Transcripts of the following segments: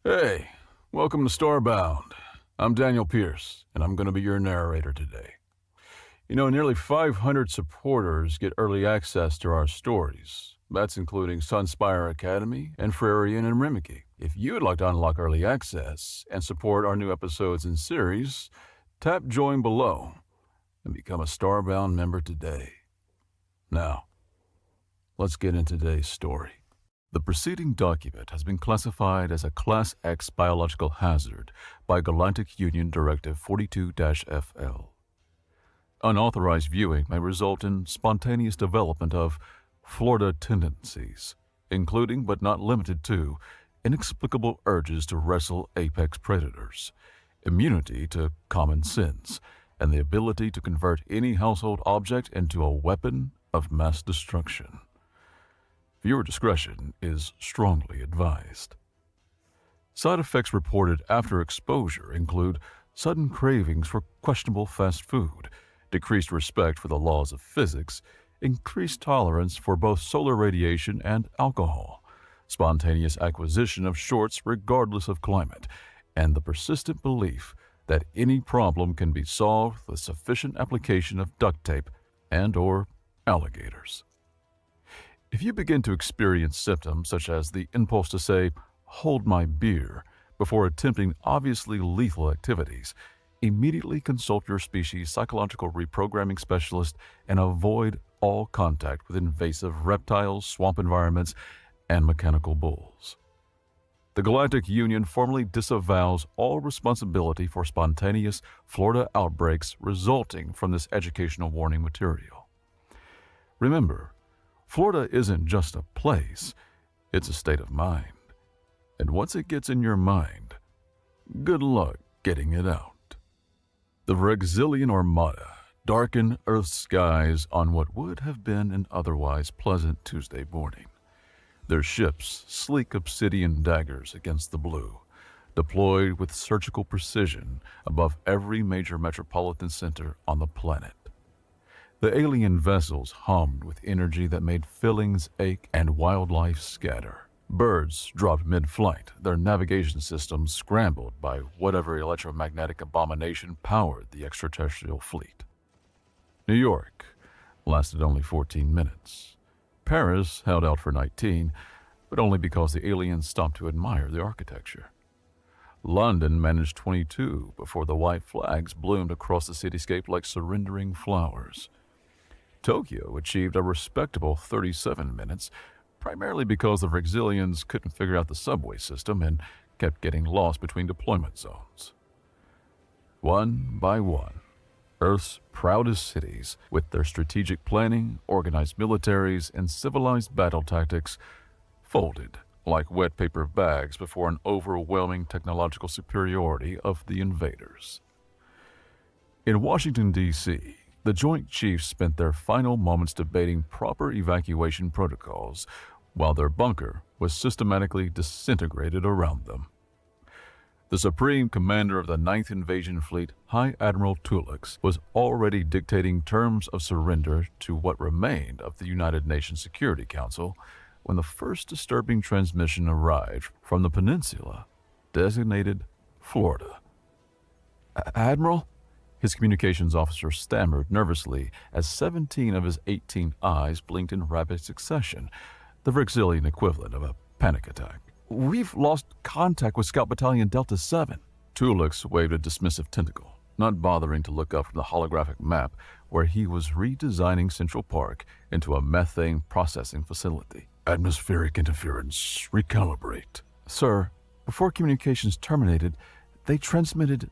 Hey, welcome to Starbound. I'm Daniel Pierce, and I'm going to be your narrator today. Nearly 500 supporters get early access to our stories. That's including Sunspire Academy and Frarian and Rimiki. If you'd like to unlock early access and support our new episodes and series, tap join below and become a Starbound member today. Now, let's get into today's story. The preceding document has been classified as a Class X biological hazard by Galactic Union Directive 42-FL. Unauthorized viewing may result in spontaneous development of Florida tendencies, including but not limited to inexplicable urges to wrestle apex predators, immunity to common sins, and the ability to convert any household object into a weapon of mass destruction. Viewer discretion is strongly advised. Side effects reported after exposure include sudden cravings for questionable fast food, decreased respect for the laws of physics, increased tolerance for both solar radiation and alcohol, spontaneous acquisition of shorts regardless of climate, and the persistent belief that any problem can be solved with sufficient application of duct tape and/or alligators. If you begin to experience symptoms such as the impulse to say, "hold my beer," before attempting obviously lethal activities, immediately consult your species' psychological reprogramming specialist and avoid all contact with invasive reptiles, swamp environments, and mechanical bulls. The Galactic Union formally disavows all responsibility for spontaneous Florida outbreaks resulting from this educational warning material. Remember, Florida isn't just a place, it's a state of mind. And once it gets in your mind, good luck getting it out. The Rexilian Armada darken Earth's skies on what would have been an otherwise pleasant Tuesday morning. Their ships, sleek obsidian daggers against the blue, deployed with surgical precision above every major metropolitan center on the planet. The alien vessels hummed with energy that made fillings ache and wildlife scatter. Birds dropped mid-flight, their navigation systems scrambled by whatever electromagnetic abomination powered the extraterrestrial fleet. New York lasted only 14 minutes. Paris held out for 19, but only because the aliens stopped to admire the architecture. London managed 22 before the white flags bloomed across the cityscape like surrendering flowers. Tokyo achieved a respectable 37 minutes, primarily because the Rexilians couldn't figure out the subway system and kept getting lost between deployment zones. One by one, Earth's proudest cities, with their strategic planning, organized militaries, and civilized battle tactics, folded like wet paper bags before an overwhelming technological superiority of the invaders. In Washington, D.C., the Joint Chiefs spent their final moments debating proper evacuation protocols while their bunker was systematically disintegrated around them. The Supreme Commander of the 9th Invasion Fleet, High Admiral Tulix, was already dictating terms of surrender to what remained of the United Nations Security Council when the first disturbing transmission arrived from the peninsula designated Florida. "Admiral?" His communications officer stammered nervously as 17 of his 18 eyes blinked in rapid succession, the Rexilian equivalent of a panic attack. "We've lost contact with Scout Battalion Delta 7. Tulix waved a dismissive tentacle, not bothering to look up from the holographic map where he was redesigning Central Park into a methane processing facility. "Atmospheric interference. Recalibrate." "Sir, before communications terminated, they transmitted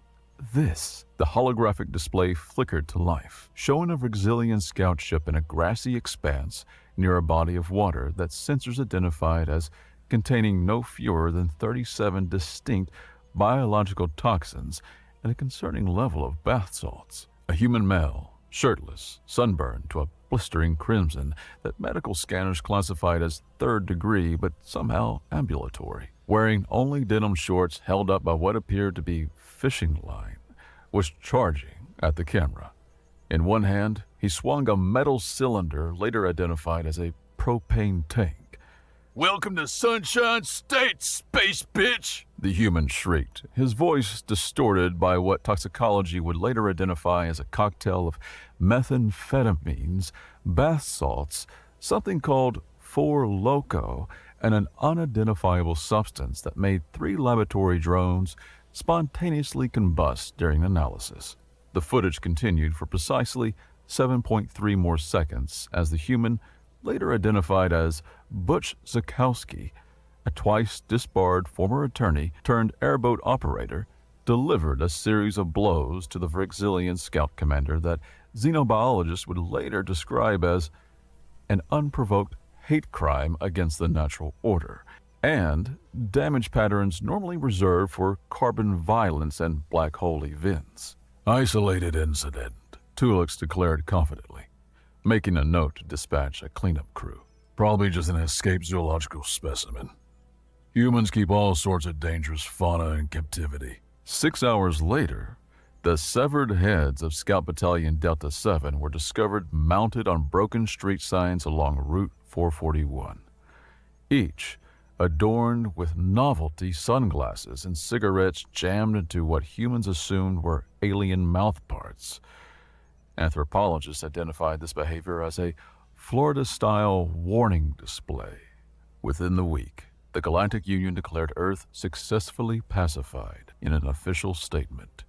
this." The holographic display flickered to life, showing a Rexilian scout ship in a grassy expanse near a body of water that sensors identified as containing no fewer than 37 distinct biological toxins and a concerning level of bath salts. A human male, shirtless, sunburned to a blistering crimson that medical scanners classified as third degree but somehow ambulatory, wearing only denim shorts held up by what appeared to be fishing line, was charging at the camera. In one hand, he swung a metal cylinder later identified as a propane tank. Welcome to Sunshine State, space bitch! The human shrieked, his voice distorted by what toxicology would later identify as a cocktail of methamphetamines, bath salts, something called 4-Loco, and an unidentifiable substance that made 3 laboratory drones spontaneously combust during analysis. The footage continued for precisely 7.3 more seconds as the human, later identified as Butch Zakowski, a twice disbarred former attorney turned airboat operator, delivered a series of blows to the Vrixilian scout commander that xenobiologists would later describe as an unprovoked hate crime against the natural order, and damage patterns normally reserved for carbon violence and black hole events. Isolated incident, Tulix declared confidently, making a note to dispatch a cleanup crew. Probably just an escaped zoological specimen. Humans keep all sorts of dangerous fauna in captivity. 6 hours later, the severed heads of Scout Battalion Delta 7 were discovered mounted on broken street signs along Route 441, each adorned with novelty sunglasses and cigarettes jammed into what humans assumed were alien mouthparts. Anthropologists identified this behavior as a Florida-style warning display. Within the week, the Galactic Union declared Earth successfully pacified in an official statement.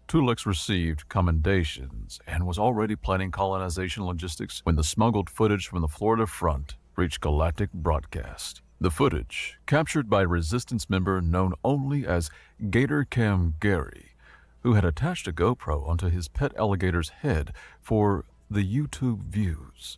Tulix received commendations and was already planning colonization logistics when the smuggled footage from the Florida front reached galactic broadcast. The footage, captured by a resistance member known only as Gator Cam Gary, who had attached a GoPro onto his pet alligator's head for the YouTube views,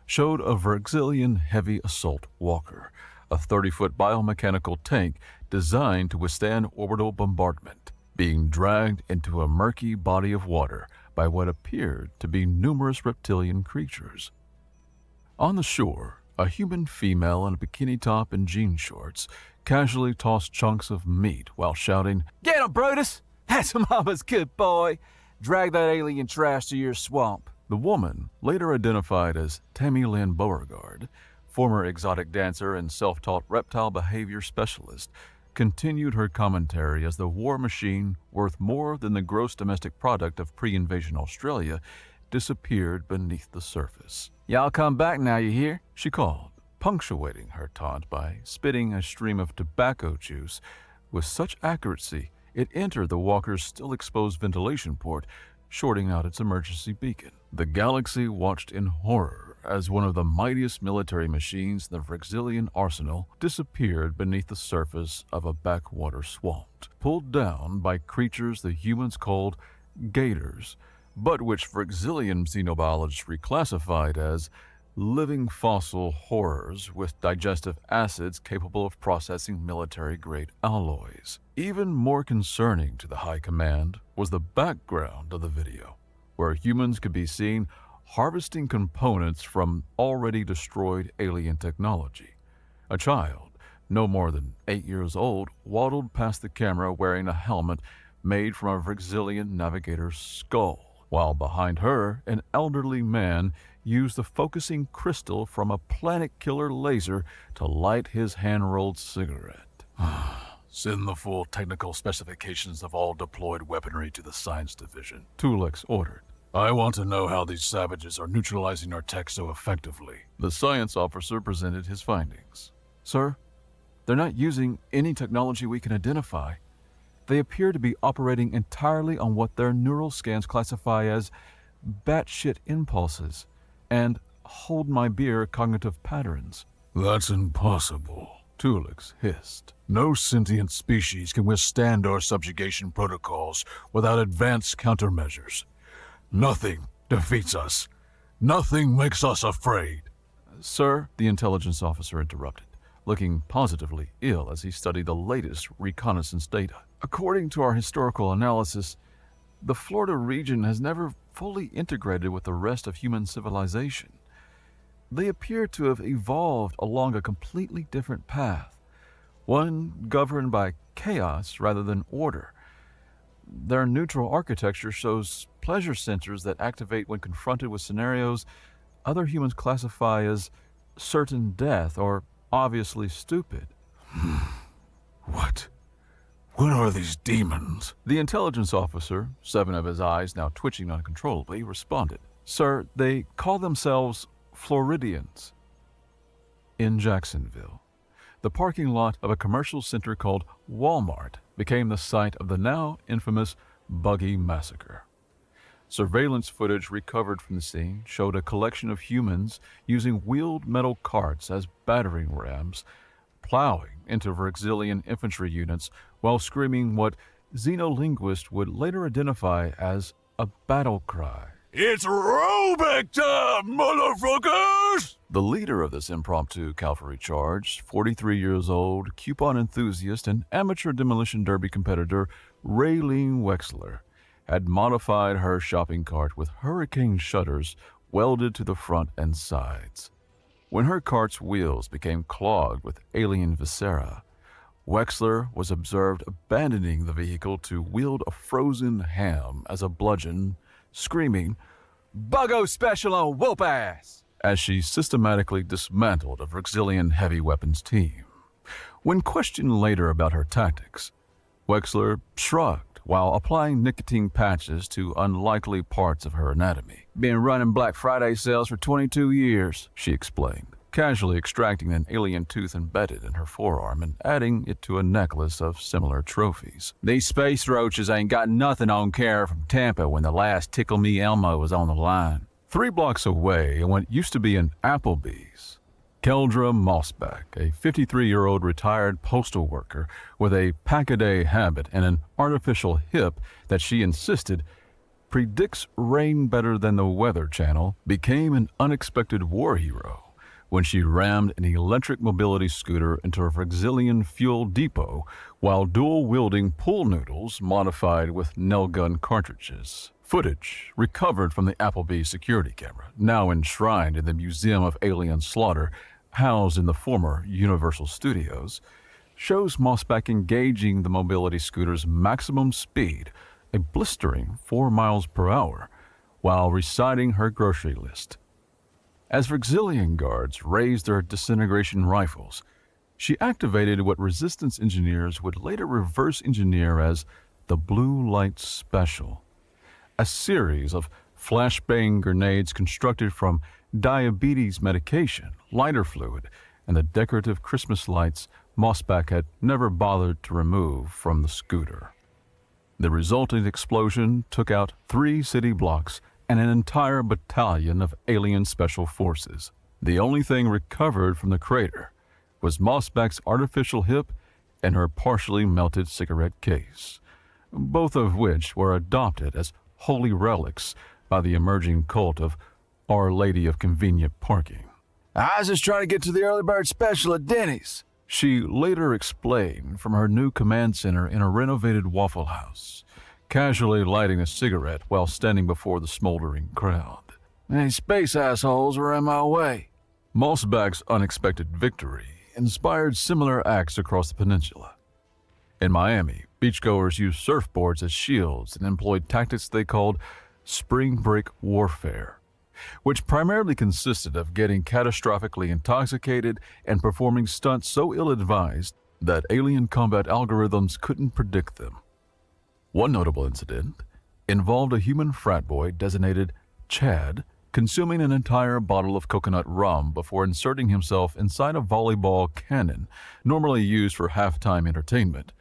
showed a Vrixilian heavy assault walker, a 30-foot biomechanical tank designed to withstand orbital bombardment, being dragged into a murky body of water by what appeared to be numerous reptilian creatures. On the shore, a human female in a bikini top and jean shorts casually tossed chunks of meat while shouting, "Get him, Brutus! That's Mama's good boy! Drag that alien trash to your swamp." The woman, later identified as Tammy Lynn Beauregard, former exotic dancer and self-taught reptile behavior specialist, continued her commentary as the war machine, worth more than the gross domestic product of pre-invasion Australia, disappeared beneath the surface. "Y'all come back now, you hear?" she called, punctuating her taunt by spitting a stream of tobacco juice with such accuracy it entered the walker's still-exposed ventilation port, shorting out its emergency beacon. The galaxy watched in horror as one of the mightiest military machines in the Vrixilian arsenal disappeared beneath the surface of a backwater swamp, pulled down by creatures the humans called gators, but which Vrixilian xenobiologists reclassified as living fossil horrors with digestive acids capable of processing military-grade alloys. Even more concerning to the High Command was the background of the video, where humans could be seen harvesting components from already destroyed alien technology. A child, no more than 8 years old, waddled past the camera wearing a helmet made from a Vrixilian navigator's skull, while behind her, an elderly man used the focusing crystal from a planet-killer laser to light his hand-rolled cigarette. "Send the full technical specifications of all deployed weaponry to the Science Division," Tulix ordered. "I want to know how these savages are neutralizing our tech so effectively." The science officer presented his findings. "Sir, they're not using any technology we can identify. They appear to be operating entirely on what their neural scans classify as batshit impulses and hold-my-beer cognitive patterns." "That's impossible," Tulix hissed. "No sentient species can withstand our subjugation protocols without advanced countermeasures. Nothing defeats us. Nothing makes us afraid." "Sir," the intelligence officer interrupted, looking positively ill as he studied the latest reconnaissance data. "According to our historical analysis, the Florida region has never fully integrated with the rest of human civilization. They appear to have evolved along a completely different path, one governed by chaos rather than order. Their neutral architecture shows pleasure centers that activate when confronted with scenarios other humans classify as certain death or obviously stupid. What? What are these demons? The intelligence officer, 7 of his eyes now twitching uncontrollably, responded. Sir, they call themselves Floridians. In Jacksonville, the parking lot of a commercial center called Walmart became the site of the now infamous Buggy Massacre. Surveillance footage recovered from the scene showed a collection of humans using wheeled metal carts as battering rams, plowing into Verxillian infantry units while screaming what xenolinguists would later identify as a battle cry. It's rollback time, motherfuckers! The leader of this impromptu cavalry charge, 43 years old, coupon enthusiast, and amateur demolition derby competitor Raylene Wexler, had modified her shopping cart with hurricane shutters welded to the front and sides. When her cart's wheels became clogged with alien viscera, Wexler was observed abandoning the vehicle to wield a frozen ham as a bludgeon, screaming, "Buggo special on whoop ass!" as she systematically dismantled a Verxillian heavy weapons team. When questioned later about her tactics, Wexler shrugged while applying nicotine patches to unlikely parts of her anatomy. Been running Black Friday sales for 22 years, she explained, casually extracting an alien tooth embedded in her forearm and adding it to a necklace of similar trophies. These space roaches ain't got nothing on Kara from Tampa when the last Tickle Me Elmo was on the line. 3 blocks away in what used to be an Applebee's, Keldra Mossback, a 53-year-old retired postal worker with a pack-a-day habit and an artificial hip that she insisted predicts rain better than the Weather Channel, became an unexpected war hero when she rammed an electric mobility scooter into a Verxillian fuel depot while dual-wielding pool noodles modified with nail gun cartridges. Footage recovered from the Applebee's security camera, now enshrined in the Museum of Alien Slaughter, housed in the former Universal Studios, shows Mossback engaging the mobility scooter's maximum speed, a blistering 4 miles per hour, while reciting her grocery list. As Verxillian guards raised their disintegration rifles, she activated what resistance engineers would later reverse engineer as the Blue Light Special, a series of flashbang grenades constructed from diabetes medication, lighter fluid, and the decorative Christmas lights Mossback had never bothered to remove from the scooter. The resulting explosion took out 3 city blocks and an entire battalion of alien special forces. The only thing recovered from the crater was Mossback's artificial hip and her partially melted cigarette case, both of which were adopted as holy relics by the emerging cult of Our Lady of Convenient Parking. I was just trying to get to the early bird special at Denny's, she later explained from her new command center in a renovated Waffle House, casually lighting a cigarette while standing before the smoldering crowd. These space assholes were in my way. Mossback's unexpected victory inspired similar acts across the peninsula. In Miami, beachgoers used surfboards as shields and employed tactics they called spring break warfare, which primarily consisted of getting catastrophically intoxicated and performing stunts so ill-advised that alien combat algorithms couldn't predict them. One notable incident involved a human frat boy designated Chad consuming an entire bottle of coconut rum before inserting himself inside a volleyball cannon normally used for halftime entertainment,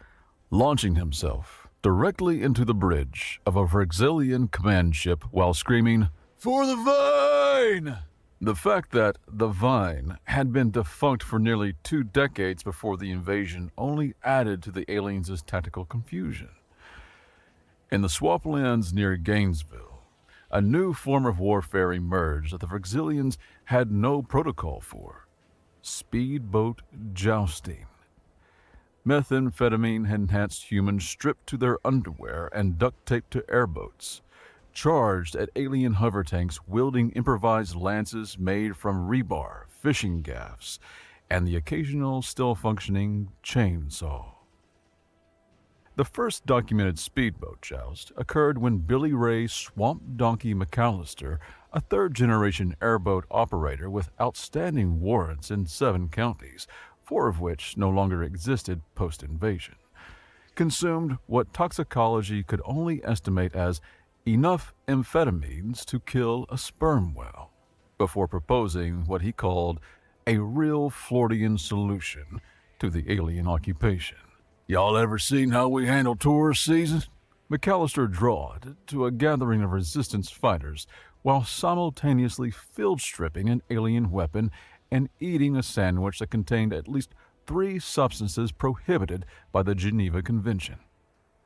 launching himself directly into the bridge of a Verxillian command ship while screaming, "For the Vine!" The fact that the Vine had been defunct for nearly 2 decades before the invasion only added to the aliens' tactical confusion. In the swamplands near Gainesville, a new form of warfare emerged that the Verxillians had no protocol for: speedboat jousting. Methamphetamine-enhanced humans stripped to their underwear and duct-taped to airboats, charged at alien hover tanks wielding improvised lances made from rebar, fishing gaffs, and the occasional still-functioning chainsaw. The first documented speedboat joust occurred when Billy Ray Swamp Donkey McAllister a third-generation airboat operator with outstanding warrants in 7 counties, 4 of which no longer existed post-invasion, consumed what toxicology could only estimate as enough amphetamines to kill a sperm whale, before proposing what he called a real Floridian solution to the alien occupation. "Y'all ever seen how we handle tourist season?" McAllister drawled to a gathering of resistance fighters while simultaneously field-stripping an alien weapon and eating a sandwich that contained at least 3 substances prohibited by the Geneva Convention.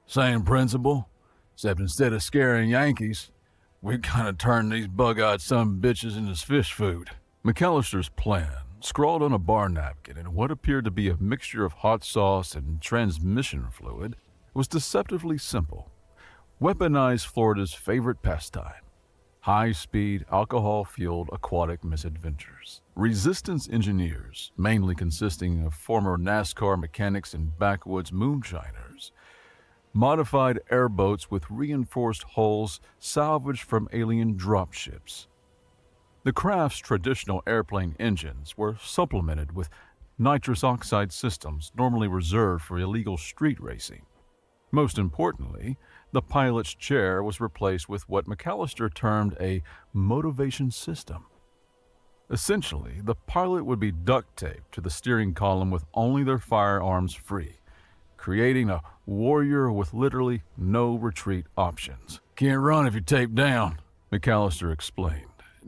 "Same principle, except instead of scaring Yankees, we kinda turned these bug-eyed sumbitches into fish food." McAllister's plan, scrawled on a bar napkin in what appeared to be a mixture of hot sauce and transmission fluid, was deceptively simple. Weaponize Florida's favorite pastime: high-speed, alcohol-fueled aquatic misadventures. Resistance engineers, mainly consisting of former NASCAR mechanics and backwoods moonshiners, modified airboats with reinforced hulls salvaged from alien dropships. The craft's traditional airplane engines were supplemented with nitrous oxide systems normally reserved for illegal street racing. Most importantly, the pilot's chair was replaced with what McAllister termed a motivation system. Essentially, the pilot would be duct taped to the steering column with only their firearms free, creating a warrior with literally no retreat options. "Can't run if you're taped down," McAllister explained,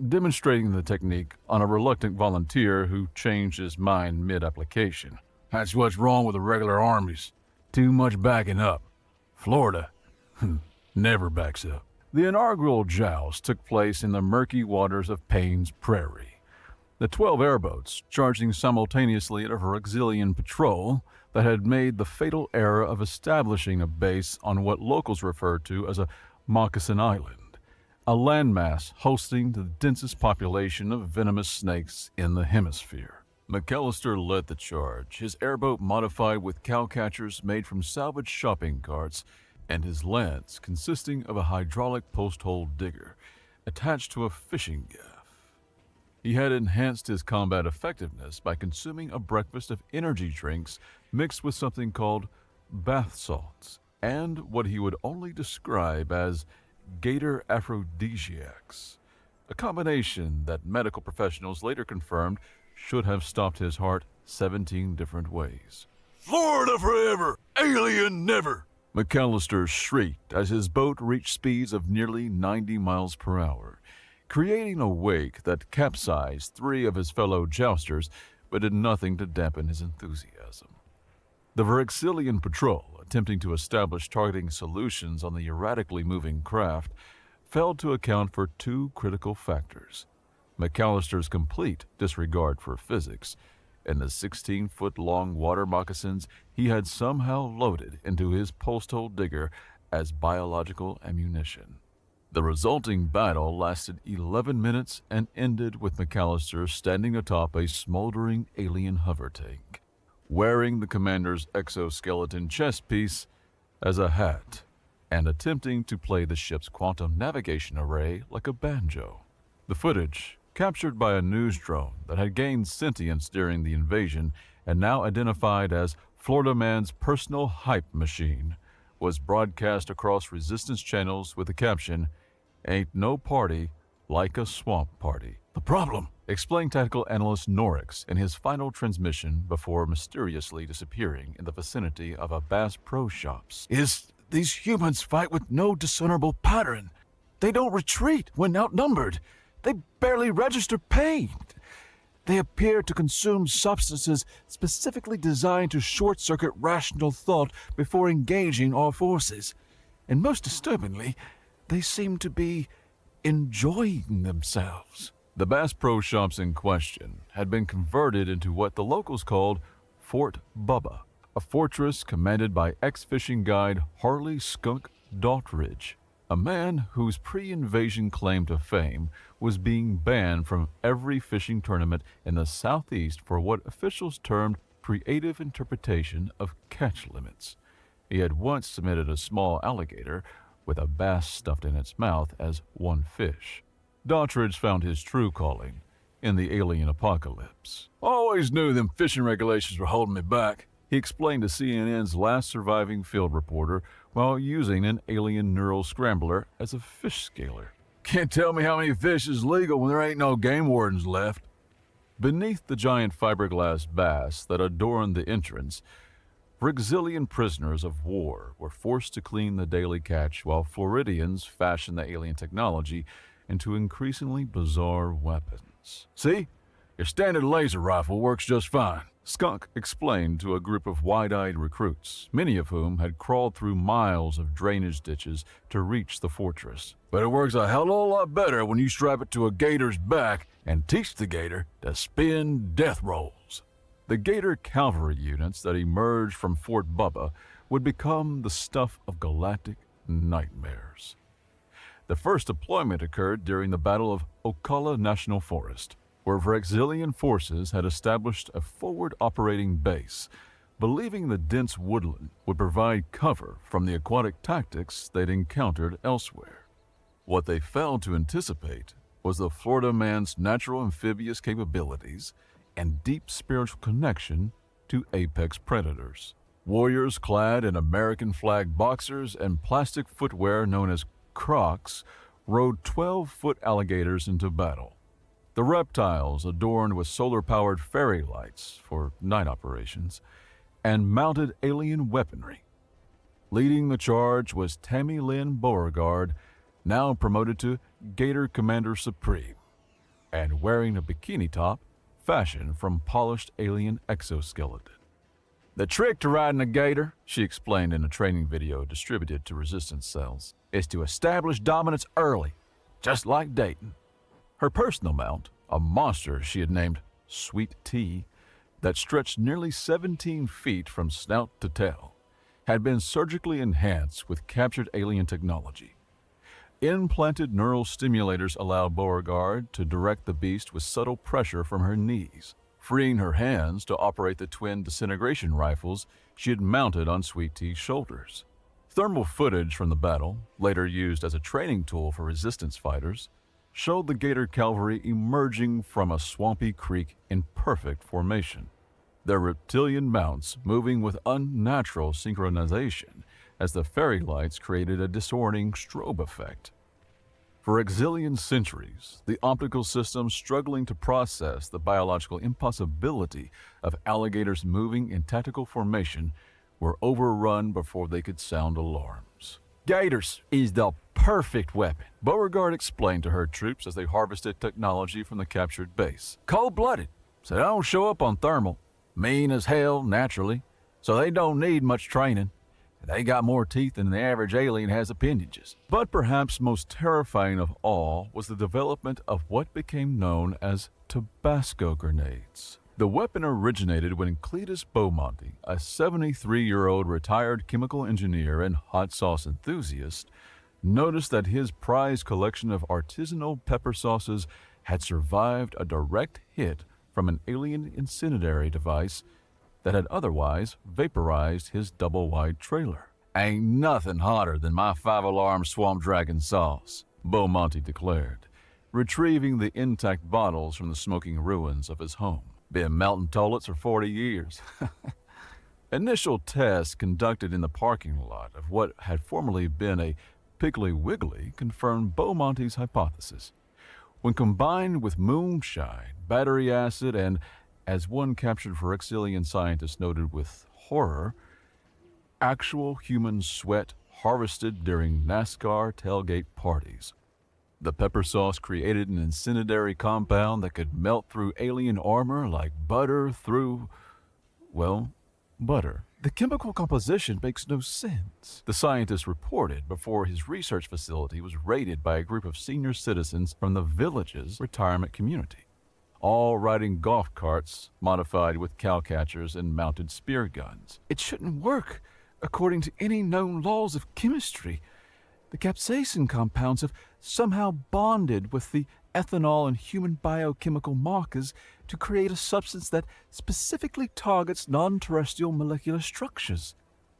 demonstrating the technique on a reluctant volunteer who changed his mind mid-application. "That's what's wrong with the regular armies. Too much backing up. Florida never backs up." The inaugural joust took place in the murky waters of Payne's Prairie. The 12 airboats, charging simultaneously at a auxiliary patrol that had made the fatal error of establishing a base on what locals referred to as a moccasin island, a landmass hosting the densest population of venomous snakes in the hemisphere. McAllister led the charge, his airboat modified with cowcatchers made from salvaged shopping carts, and his lance consisting of a hydraulic post-hole digger attached to a fishing gaff. He had enhanced his combat effectiveness by consuming a breakfast of energy drinks mixed with something called bath salts and what he would only describe as gator aphrodisiacs, a combination that medical professionals later confirmed should have stopped his heart 17 different ways. "Florida forever! Alien never!" McAllister shrieked as his boat reached speeds of nearly 90 miles per hour, creating a wake that capsized 3 of his fellow jousters but did nothing to dampen his enthusiasm. The Verexilian patrol, attempting to establish targeting solutions on the erratically moving craft, failed to account for 2 critical factors: McAllister's complete disregard for physics and the 16-foot-long water moccasins he had somehow loaded into his post-hole digger as biological ammunition. The resulting battle lasted 11 minutes and ended with McAllister standing atop a smoldering alien hover tank, wearing the commander's exoskeleton chest piece as a hat and attempting to play the ship's quantum navigation array like a banjo. The footage, captured by a news drone that had gained sentience during the invasion and now identified as Florida Man's personal hype machine, was broadcast across resistance channels with the caption, "Ain't no party like a swamp party." "The problem," explained tactical analyst Norix in his final transmission before mysteriously disappearing in the vicinity of a Bass Pro Shops, "is these humans fight with no discernible pattern. They don't retreat when outnumbered. They barely register pain. They appear to consume substances specifically designed to short-circuit rational thought before engaging our forces. And most disturbingly, they seem to be enjoying themselves." The Bass Pro Shops in question had been converted into what the locals called Fort Bubba, a fortress commanded by ex-fishing guide Harley Skunk Daughtridge, a man whose pre-invasion claim to fame was being banned from every fishing tournament in the Southeast for what officials termed creative interpretation of catch limits. He had once submitted a small alligator with a bass stuffed in its mouth as one fish. Dottridge found his true calling in the alien apocalypse. "Always knew them fishing regulations were holding me back," he explained to CNN's last surviving field reporter while using an alien neural scrambler as a fish scaler. "Can't tell me how many fish is legal when there ain't no game wardens left." Beneath the giant fiberglass bass that adorned the entrance, Vrixilian prisoners of war were forced to clean the daily catch while Floridians fashioned the alien technology into increasingly bizarre weapons. "See? Your standard laser rifle works just fine," Skunk explained to a group of wide-eyed recruits, many of whom had crawled through miles of drainage ditches to reach the fortress. "But it works a hell of a lot better when you strap it to a gator's back and teach the gator to spin death rolls." The Gator cavalry units that emerged from Fort Bubba would become the stuff of galactic nightmares. The first deployment occurred during the Battle of Ocala National Forest, where Vrixilian forces had established a forward operating base, believing the dense woodland would provide cover from the aquatic tactics they'd encountered elsewhere. What they failed to anticipate was the Florida man's natural amphibious capabilities and deep spiritual connection to apex predators. Warriors clad in American flag boxers and plastic footwear known as Crocs rode 12-foot alligators into battle. The reptiles adorned with solar-powered fairy lights for night operations and mounted alien weaponry. Leading the charge was Tammy Lynn Beauregard, now promoted to Gator Commander Supreme, and wearing a bikini top fashioned from polished alien exoskeleton. "The trick to riding a gator," she explained in a training video distributed to resistance cells, "is to establish dominance early, just like dating." Her personal mount, a monster she had named Sweet Tea, that stretched nearly 17 feet from snout to tail, had been surgically enhanced with captured alien technology. Implanted neural stimulators allowed Beauregard to direct the beast with subtle pressure from her knees, freeing her hands to operate the twin disintegration rifles she had mounted on Sweet Tea's shoulders. Thermal footage from the battle, later used as a training tool for resistance fighters, showed the Gator cavalry emerging from a swampy creek in perfect formation, their reptilian mounts moving with unnatural synchronization as the fairy lights created a disorienting strobe effect. For exillion centuries, the optical systems struggling to process the biological impossibility of alligators moving in tactical formation were overrun before they could sound alarms. "Gators is the perfect weapon," Beauregard explained to her troops as they harvested technology from the captured base. "Cold-blooded, so they don't show up on thermal. Mean as hell, naturally, so they don't need much training. They got more teeth than the average alien has appendages." But perhaps most terrifying of all was the development of what became known as Tabasco grenades. The weapon originated when Cletus Beaumonty, a 73-year-old retired chemical engineer and hot sauce enthusiast, noticed that his prized collection of artisanal pepper sauces had survived a direct hit from an alien incendiary device that had otherwise vaporized his double-wide trailer. "Ain't nothing hotter than my 5-alarm Swamp Dragon sauce," Beaumonty declared, retrieving the intact bottles from the smoking ruins of his home. "Been melting toilets for 40 years. Initial tests conducted in the parking lot of what had formerly been a Piggly Wiggly confirmed Beaumonty's hypothesis. When combined with moonshine, battery acid, and, as one captured Vrixilian scientist noted with horror, actual human sweat harvested during NASCAR tailgate parties, the pepper sauce created an incendiary compound that could melt through alien armor like butter through, well, butter. "The chemical composition makes no sense," the scientist reported before his research facility was raided by a group of senior citizens from the village's retirement community, all riding golf carts modified with cowcatchers and mounted spear guns. "It shouldn't work according to any known laws of chemistry. The capsaicin compounds have somehow bonded with the ethanol and human biochemical markers to create a substance that specifically targets non-terrestrial molecular structures.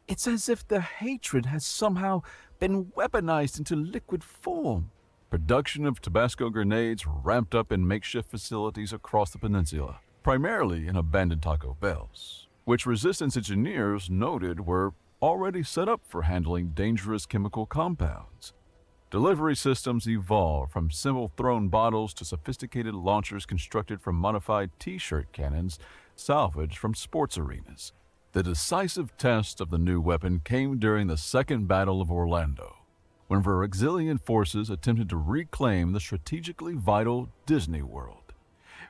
It's as if their hatred has somehow been weaponized into liquid form. Production of Tabasco grenades ramped up in makeshift facilities across the peninsula, primarily in abandoned Taco Bells, which resistance engineers noted were already set up for handling dangerous chemical compounds. Delivery systems evolved from simple thrown bottles to sophisticated launchers constructed from modified T-shirt cannons salvaged from sports arenas. The decisive test of the new weapon came during the Second Battle of Orlando, when Verexilian forces attempted to reclaim the strategically vital Disney World,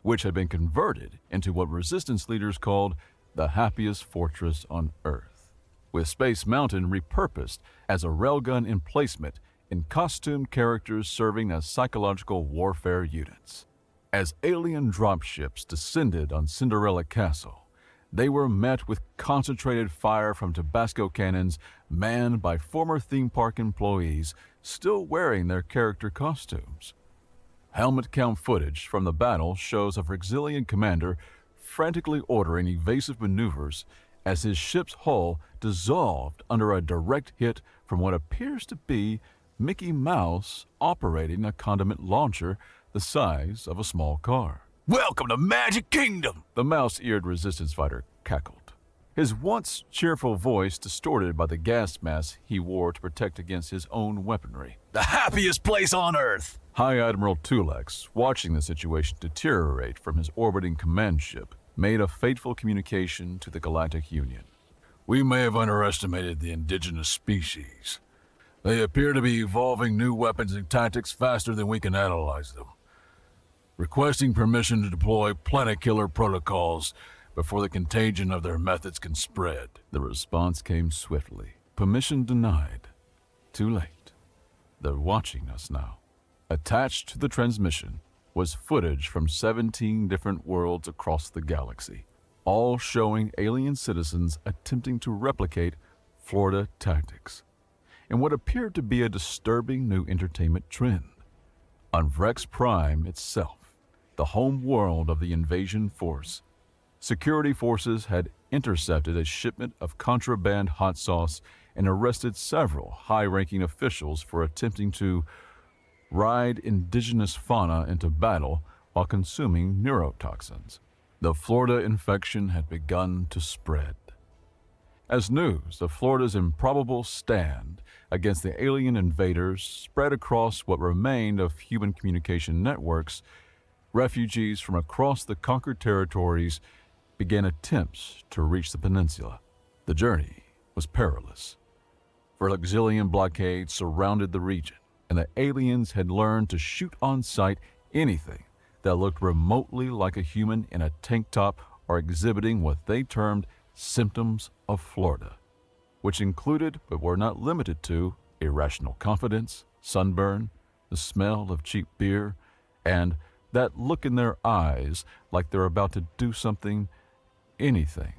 which had been converted into what resistance leaders called the happiest fortress on Earth, with Space Mountain repurposed as a railgun emplacement and costumed characters serving as psychological warfare units. As alien dropships descended on Cinderella Castle, they were met with concentrated fire from Tabasco cannons manned by former theme park employees still wearing their character costumes. Helmet cam footage from the battle shows a Verexilian commander frantically ordering evasive maneuvers as his ship's hull dissolved under a direct hit from what appears to be Mickey Mouse operating a condiment launcher the size of a small car. "Welcome to Magic Kingdom!" the mouse-eared resistance fighter cackled, his once cheerful voice distorted by the gas mask he wore to protect against his own weaponry. "The happiest place on Earth!" High Admiral Tulex, watching the situation deteriorate from his orbiting command ship, made a fateful communication to the Galactic Union. "We may have underestimated the indigenous species. They appear to be evolving new weapons and tactics faster than we can analyze them. Requesting permission to deploy planet killer protocols before the contagion of their methods can spread." The response came swiftly. Permission denied. Too late. They're watching us now. Attached to the transmission was footage from 17 different worlds across the galaxy, all showing alien citizens attempting to replicate Florida tactics, in what appeared to be a disturbing new entertainment trend. On Vrex Prime itself, the home world of the invasion force, security forces had intercepted a shipment of contraband hot sauce and arrested several high-ranking officials for attempting to ride indigenous fauna into battle while consuming neurotoxins. The Florida infection had begun to spread. As news of Florida's improbable stand against the alien invaders spread across what remained of human communication networks, refugees from across the conquered territories began attempts to reach the peninsula. The journey was perilous. Verexilian blockades surrounded the region, and the aliens had learned to shoot on sight anything that looked remotely like a human in a tank top or exhibiting what they termed symptoms of Florida, which included but were not limited to irrational confidence, sunburn, the smell of cheap beer, and that look in their eyes like they're about to do something, anything.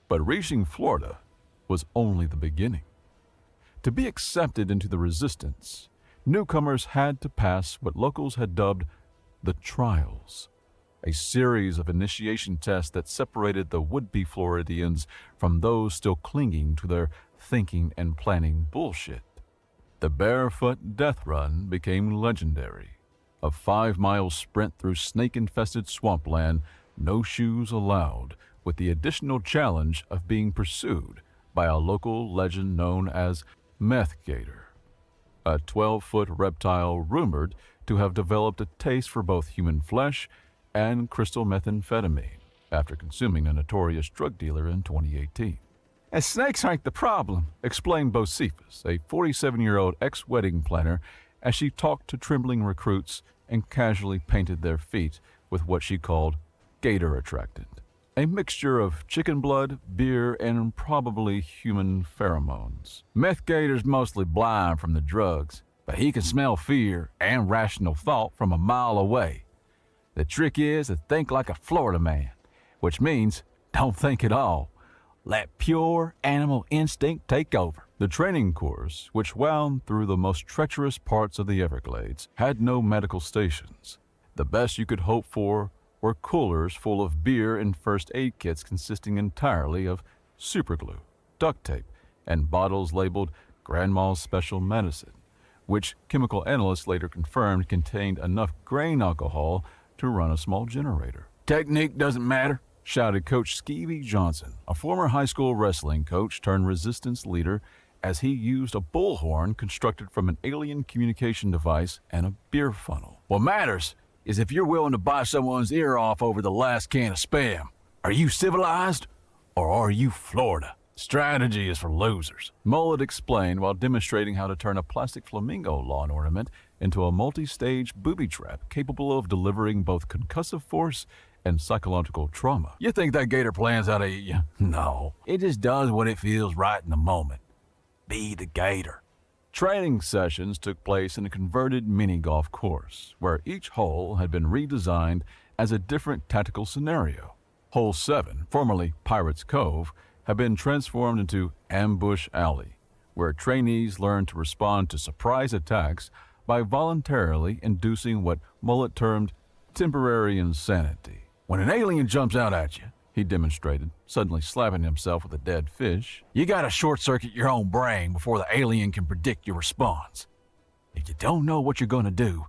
But reaching Florida was only the beginning. To be accepted into the resistance, newcomers had to pass what locals had dubbed the trials, a series of initiation tests that separated the would-be Floridians from those still clinging to their thinking and planning bullshit. The barefoot death run became legendary. A 5-mile sprint through snake-infested swampland, no shoes allowed, with the additional challenge of being pursued by a local legend known as Meth Gator, a 12-foot reptile rumored to have developed a taste for both human flesh and crystal methamphetamine after consuming a notorious drug dealer in 2018. "And snakes aren't the problem," explained Bocephus, a 47-year-old ex-wedding planner, as she talked to trembling recruits and casually painted their feet with what she called gator attractant, a mixture of chicken blood, beer, and probably human pheromones. "Meth Gator's mostly blind from the drugs, but he can smell fear and rational thought from a mile away. The trick is to think like a Florida man, which means don't think at all. Let pure animal instinct take over." The training course, which wound through the most treacherous parts of the Everglades, had no medical stations. The best you could hope for were coolers full of beer and first aid kits consisting entirely of superglue, duct tape, and bottles labeled Grandma's Special Medicine, which chemical analysts later confirmed contained enough grain alcohol to run a small generator. "Technique doesn't matter," shouted Coach Skeevy Johnson, a former high school wrestling coach turned resistance leader, as he used a bullhorn constructed from an alien communication device and a beer funnel. "What matters is if you're willing to bite someone's ear off over the last can of Spam. Are you civilized or are you Florida? Strategy is for losers," Mullet explained while demonstrating how to turn a plastic flamingo lawn ornament into a multi-stage booby trap capable of delivering both concussive force and psychological trauma. "You think that gator plans how to eat you? No, it just does what it feels right in the moment. Be the gator." Training sessions took place in a converted mini-golf course, where each hole had been redesigned as a different tactical scenario. Hole 7, formerly Pirates Cove, had been transformed into Ambush Alley, where trainees learned to respond to surprise attacks by voluntarily inducing what Mullet termed temporary insanity. "When an alien jumps out at you," he demonstrated, suddenly slapping himself with a dead fish, "you gotta short-circuit your own brain before the alien can predict your response. If you don't know what you're gonna do,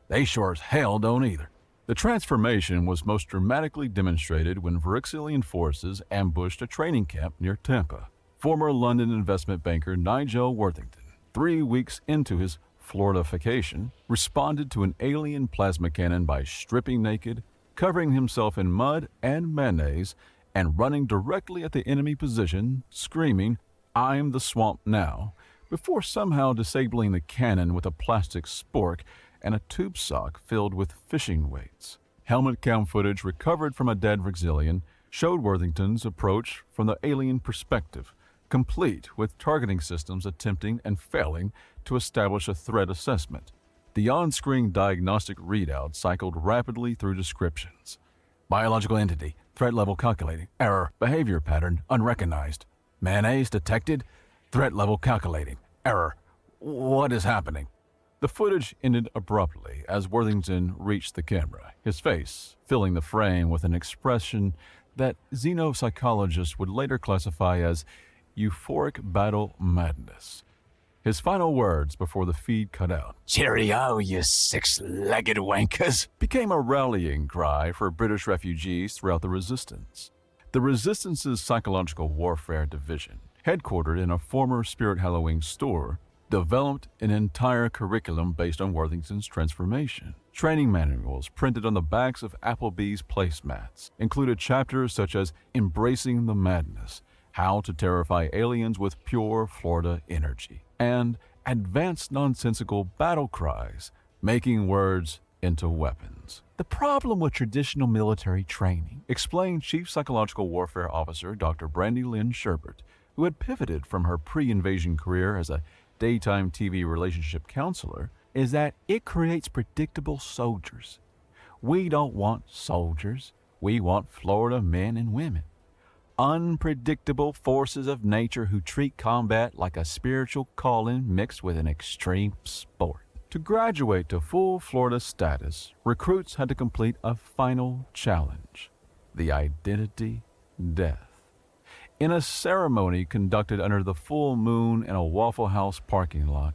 they sure as hell don't either." The transformation was most dramatically demonstrated when Verixilian forces ambushed a training camp near Tampa. Former London investment banker Nigel Worthington, 3 weeks into his Floridification, responded to an alien plasma cannon by stripping naked, covering himself in mud and mayonnaise, and running directly at the enemy position, screaming, "I'm the swamp now," before somehow disabling the cannon with a plastic spork and a tube sock filled with fishing weights. Helmet cam footage recovered from a dead Verixilian showed Worthington's approach from the alien perspective, complete with targeting systems attempting and failing to establish a threat assessment. The on-screen diagnostic readout cycled rapidly through descriptions. Biological entity, threat level calculating, error, behavior pattern unrecognized. Mayonnaise detected, threat level calculating, error. What is happening? The footage ended abruptly as Worthington reached the camera, his face filling the frame with an expression that xenopsychologists would later classify as euphoric battle madness. His final words before the feed cut out, "Cheerio, you six-legged wankers," became a rallying cry for British refugees throughout the Resistance. The Resistance's Psychological Warfare Division, headquartered in a former Spirit Halloween store, developed an entire curriculum based on Worthington's transformation. Training manuals printed on the backs of Applebee's placemats included chapters such as Embracing the Madness, How to Terrify Aliens with Pure Florida Energy, and Advanced Nonsensical Battle Cries, Making Words into Weapons. "The problem with traditional military training," explained Chief Psychological Warfare Officer Dr. Brandy Lynn Sherbert, who had pivoted from her pre-invasion career as a daytime TV relationship counselor, "is that it creates predictable soldiers. We don't want soldiers. We want Florida men and women. Unpredictable forces of nature who treat combat like a spiritual calling mixed with an extreme sport." To graduate to full Florida status, recruits had to complete a final challenge: the identity death. In a ceremony conducted under the full moon in a Waffle House parking lot,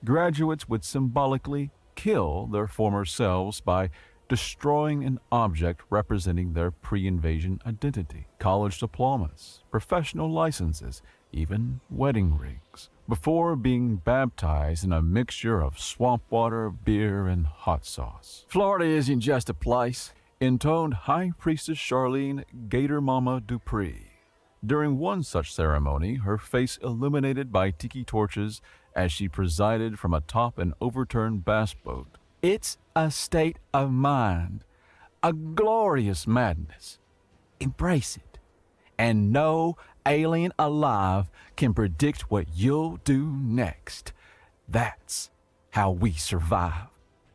graduates would symbolically kill their former selves by destroying an object representing their pre-invasion identity, college diplomas, professional licenses, even wedding rings, before being baptized in a mixture of swamp water, beer, and hot sauce. "Florida isn't just a place," intoned High Priestess Charlene Gator Mama Dupree during one such ceremony, her face illuminated by tiki torches as she presided from atop an overturned bass boat. "It's a state of mind, a glorious madness. Embrace it, and no alien alive can predict what you'll do next. That's how we survive."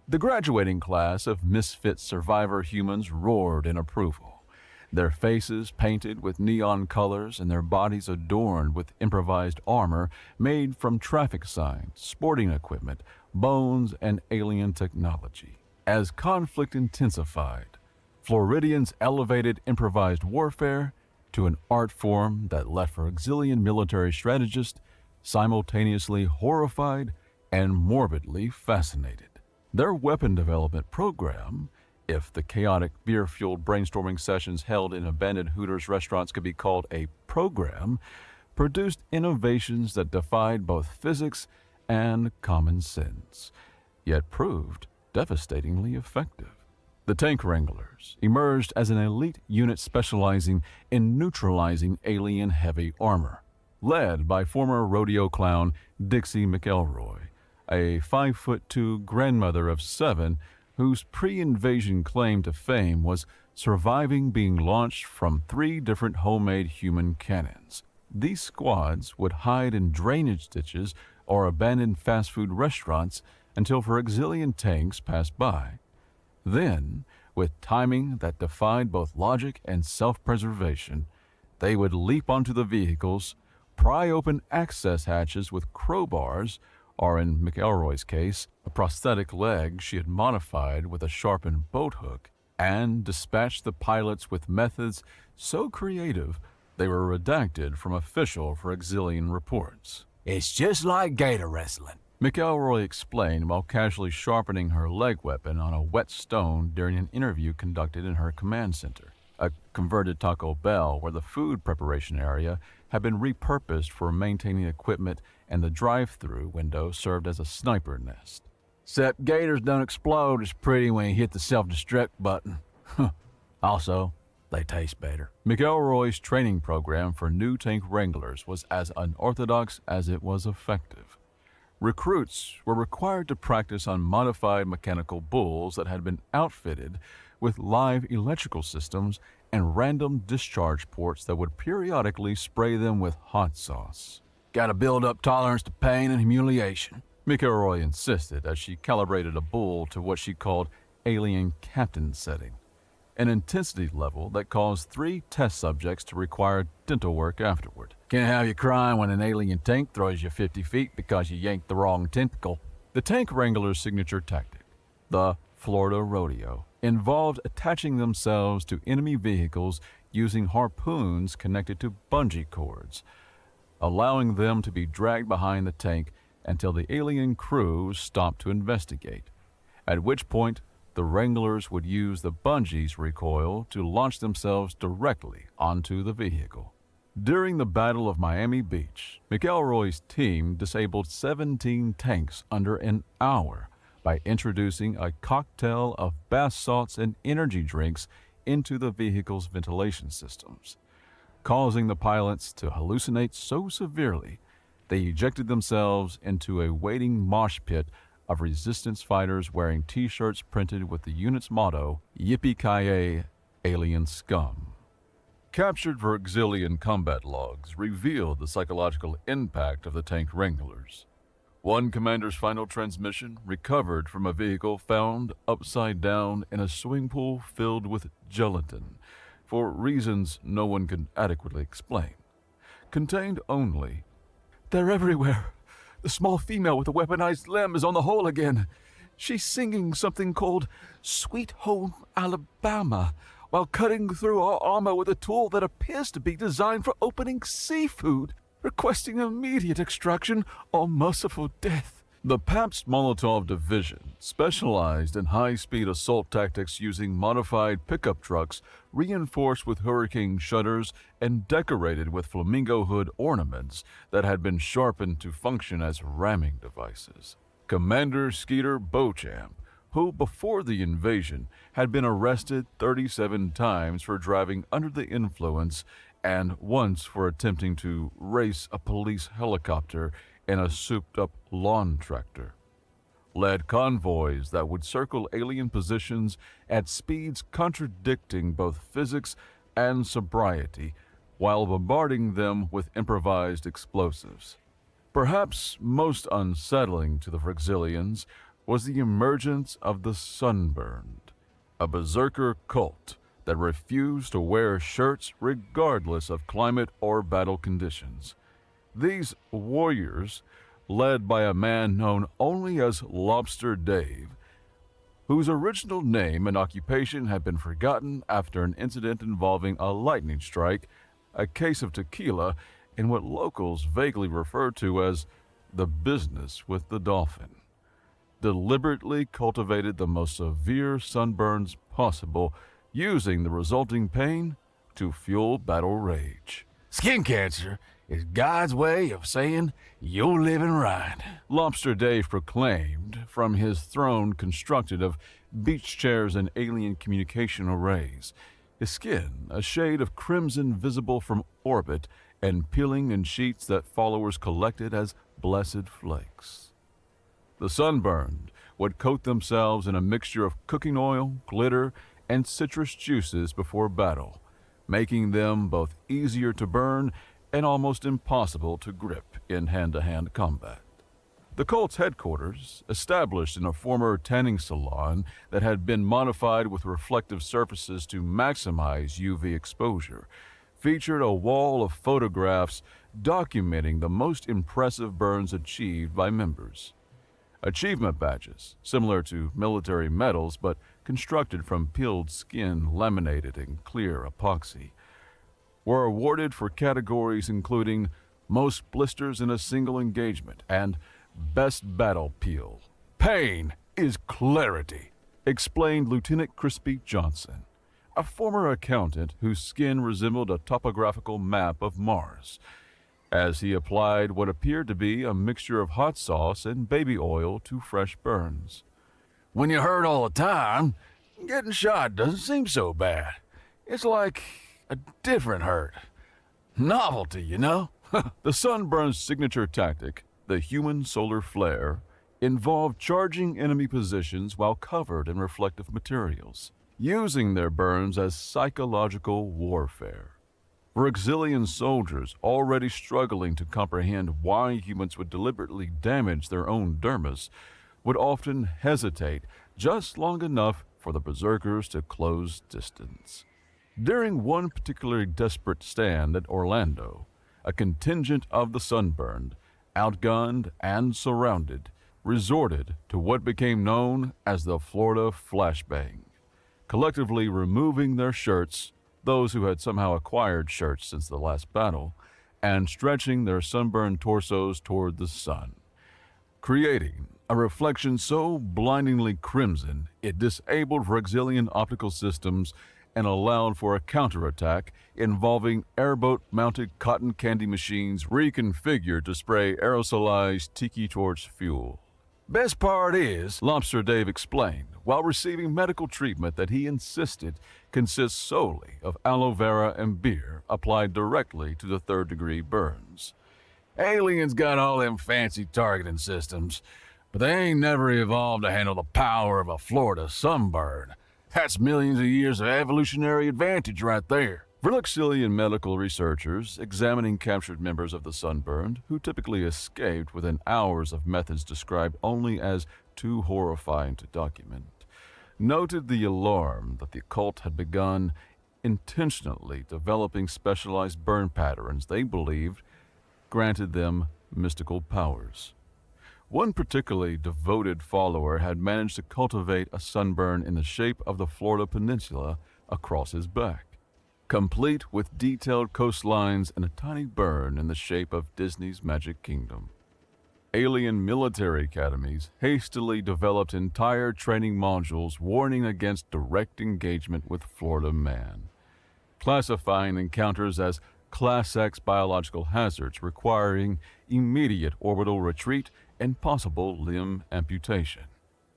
The graduating class of misfit survivor humans roared in approval, their faces painted with neon colors and their bodies adorned with improvised armor made from traffic signs, sporting equipment, bones, and alien technology. As conflict intensified, Floridians elevated improvised warfare to an art form that left Verixilian military strategists simultaneously horrified and morbidly fascinated. Their weapon development program, if the chaotic beer-fueled brainstorming sessions held in abandoned Hooters restaurants could be called a program, produced innovations that defied both physics and common sense, yet proved devastatingly effective. The Tank Wranglers emerged as an elite unit specializing in neutralizing alien heavy armor, led by former rodeo clown Dixie McElroy, a 5'2" grandmother of 7 whose pre-invasion claim to fame was surviving being launched from 3 different homemade human cannons. These squads would hide in drainage ditches or abandoned fast food restaurants until Frexilian tanks passed by. Then, with timing that defied both logic and self-preservation, they would leap onto the vehicles, pry open access hatches with crowbars, or in McElroy's case, a prosthetic leg she had modified with a sharpened boat hook, and dispatch the pilots with methods so creative they were redacted from official Frexilian reports. It's just like gator wrestling, McElroy explained while casually sharpening her leg weapon on a wet stone during an interview conducted in her command center, a converted Taco Bell where the food preparation area had been repurposed for maintaining equipment and the drive-through window served as a sniper nest. Except gators don't explode as pretty when you hit the self-destruct button. Also, they taste better. McElroy's training program for new tank wranglers was as unorthodox as it was effective. Recruits were required to practice on modified mechanical bulls that had been outfitted with live electrical systems and random discharge ports that would periodically spray them with hot sauce. Gotta build up tolerance to pain and humiliation, McElroy insisted as she calibrated a bull to what she called alien captain setting, an intensity level that caused 3 test subjects to require dental work afterward. Can't have you crying when an alien tank throws you 50 feet because you yanked the wrong tentacle. The Tank Wrangler's signature tactic, the Florida Rodeo, involved attaching themselves to enemy vehicles using harpoons connected to bungee cords, allowing them to be dragged behind the tank until the alien crew stopped to investigate, at which point the Wranglers would use the bungee's recoil to launch themselves directly onto the vehicle. During the Battle of Miami Beach, McElroy's team disabled 17 tanks under an hour by introducing a cocktail of bath salts and energy drinks into the vehicle's ventilation systems, causing the pilots to hallucinate so severely they ejected themselves into a waiting mosh pit of resistance fighters wearing T-shirts printed with the unit's motto, Yippee-ki-yay, Alien Scum. Captured Frexilian combat logs revealed the psychological impact of the Tank Wranglers. One commander's final transmission recovered from a vehicle found upside down in a swimming pool filled with gelatin, for reasons no one could adequately explain, contained only, "They're everywhere. The small female with the weaponized limb is on the hole again. She's singing something called Sweet Home Alabama while cutting through our armor with a tool that appears to be designed for opening seafood, requesting immediate extraction or merciful death." The Pabst Molotov Division specialized in high-speed assault tactics using modified pickup trucks reinforced with hurricane shutters and decorated with flamingo hood ornaments that had been sharpened to function as ramming devices. Commander Skeeter Beauchamp, who before the invasion had been arrested 37 times for driving under the influence and once for attempting to race a police helicopter in a souped-up lawn tractor, led convoys that would circle alien positions at speeds contradicting both physics and sobriety while bombarding them with improvised explosives. Perhaps most unsettling to the Frexilians was the emergence of the Sunburned, a berserker cult that refused to wear shirts regardless of climate or battle conditions. These warriors, led by a man known only as Lobster Dave, whose original name and occupation had been forgotten after an incident involving a lightning strike, a case of tequila, and what locals vaguely refer to as the business with the dolphin. Deliberately cultivated the most severe sunburns possible, using the resulting pain to fuel battle rage. Skin cancer is God's way of saying you're living right. Lobster Dave proclaimed from his throne constructed of beach chairs and alien communication arrays, his skin a shade of crimson visible from orbit and peeling in sheets that followers collected as blessed flakes. The sunburned would coat themselves in a mixture of cooking oil, glitter, and citrus juices before battle, making them both easier to burn and almost impossible to grip in hand-to-hand combat. The cult's headquarters, established in a former tanning salon that had been modified with reflective surfaces to maximize UV exposure, featured a wall of photographs documenting the most impressive burns achieved by members. Achievement badges, similar to military medals but constructed from peeled skin laminated in clear epoxy, were awarded for categories including Most Blisters in a Single Engagement and Best Battle Peel. Pain is clarity, explained Lieutenant Crispy Johnson, a former accountant whose skin resembled a topographical map of Mars, as he applied what appeared to be a mixture of hot sauce and baby oil to fresh burns. When you hurt all the time, getting shot doesn't seem so bad. It's like a different hurt. Novelty, you know? The sunburn's signature tactic, the human solar flare, involved charging enemy positions while covered in reflective materials, using their burns as psychological warfare. For exilian soldiers already struggling to comprehend why humans would deliberately damage their own dermis, would often hesitate just long enough for the berserkers to close distance. During one particularly desperate stand at Orlando, a contingent of the sunburned, outgunned and surrounded, resorted to what became known as the Florida Flashbang, collectively removing their shirts, those who had somehow acquired shirts since the last battle, and stretching their sunburned torsos toward the sun, creating a reflection so blindingly crimson it disabled Rexilian optical systems and allowed for a counterattack involving airboat-mounted cotton candy machines reconfigured to spray aerosolized tiki torch fuel. Best part is, Lobster Dave explained, while receiving medical treatment that he insisted consists solely of aloe vera and beer applied directly to the third-degree burns. Aliens got all them fancy targeting systems, but they ain't never evolved to handle the power of a Florida sunburn. That's millions of years of evolutionary advantage right there. Verluxilian medical researchers examining captured members of the sunburned, who typically escaped within hours of methods described only as too horrifying to document, noted the alarm that the cult had begun intentionally developing specialized burn patterns they believed granted them mystical powers. One particularly devoted follower had managed to cultivate a sunburn in the shape of the Florida Peninsula across his back, complete with detailed coastlines and a tiny burn in the shape of Disney's Magic Kingdom. Alien military academies hastily developed entire training modules warning against direct engagement with Florida man, classifying encounters as Class X biological hazards requiring immediate orbital retreat and possible limb amputation.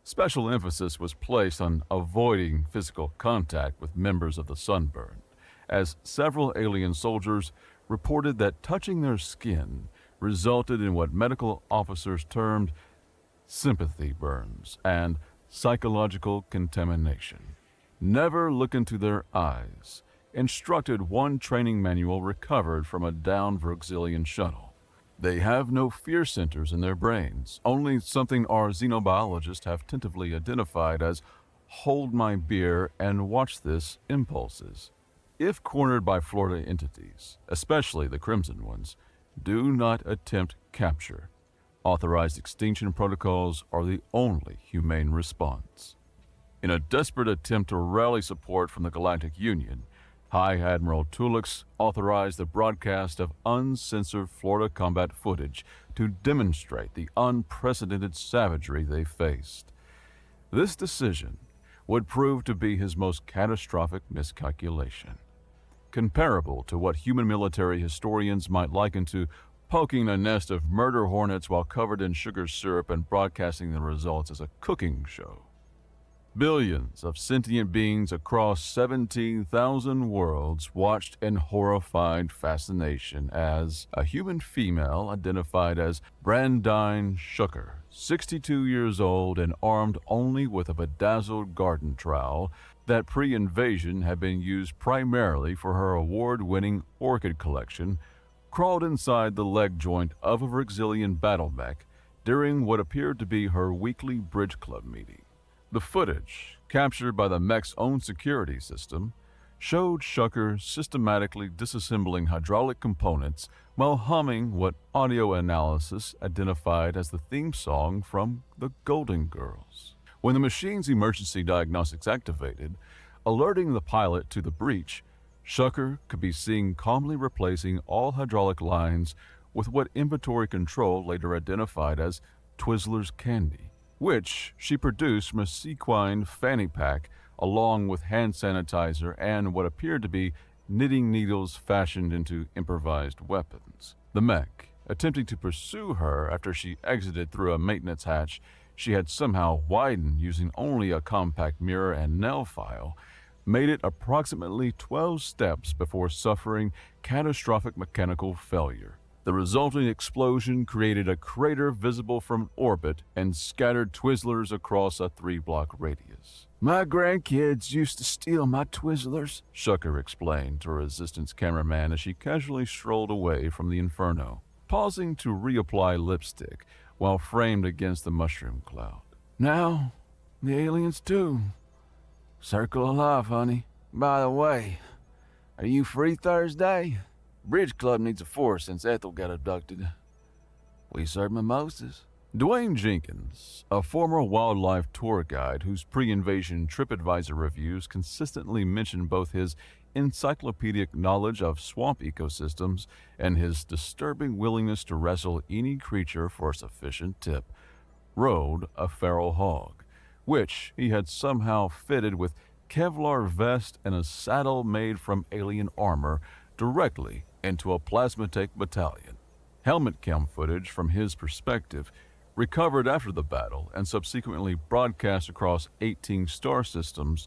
Special emphasis was placed on avoiding physical contact with members of the sunburned, as several alien soldiers reported that touching their skin resulted in what medical officers termed sympathy burns and psychological contamination. Never look into their eyes, instructed one training manual recovered from a downed Verxilian shuttle. They have no fear centers in their brains, only something our xenobiologists have tentatively identified as hold my beer and watch this impulses. If cornered by Florida entities, especially the crimson ones, do not attempt capture. Authorized extinction protocols are the only humane response. In a desperate attempt to rally support from the Galactic Union, High Admiral Tulix authorized the broadcast of uncensored Florida combat footage to demonstrate the unprecedented savagery they faced. This decision would prove to be his most catastrophic miscalculation, comparable to what human military historians might liken to poking a nest of murder hornets while covered in sugar syrup and broadcasting the results as a cooking show. Billions of sentient beings across 17,000 worlds watched in horrified fascination as a human female identified as Brandine Shucker, 62 years old and armed only with a bedazzled garden trowel that pre-invasion had been used primarily for her award-winning orchid collection, crawled inside the leg joint of a Vrixilian battle mech during what appeared to be her weekly bridge club meeting. The footage, captured by the mech's own security system, showed Shucker systematically disassembling hydraulic components while humming what audio analysis identified as the theme song from The Golden Girls. When the machine's emergency diagnostics activated, alerting the pilot to the breach, Shucker could be seen calmly replacing all hydraulic lines with what inventory control later identified as Twizzler's candy, which she produced from a sequined fanny pack along with hand sanitizer and what appeared to be knitting needles fashioned into improvised weapons. The mech, attempting to pursue her after she exited through a maintenance hatch she had somehow widened using only a compact mirror and nail file, made it approximately 12 steps before suffering catastrophic mechanical failure. The resulting explosion created a crater visible from orbit and scattered Twizzlers across a 3-block radius. "My grandkids used to steal my Twizzlers," Shucker explained to a Resistance cameraman as she casually strolled away from the inferno, pausing to reapply lipstick while framed against the mushroom cloud. "Now, the aliens too. Circle of life, honey. By the way, are you free Thursday? Bridge Club needs a force since Ethel got abducted. We serve mimosas." Dwayne Jenkins, a former wildlife tour guide whose pre-invasion TripAdvisor reviews consistently mentioned both his encyclopedic knowledge of swamp ecosystems and his disturbing willingness to wrestle any creature for a sufficient tip, rode a feral hog, which he had somehow fitted with Kevlar vest and a saddle made from alien armor directly into a plasmatech battalion. Helmet cam footage from his perspective, recovered after the battle and subsequently broadcast across 18 star systems,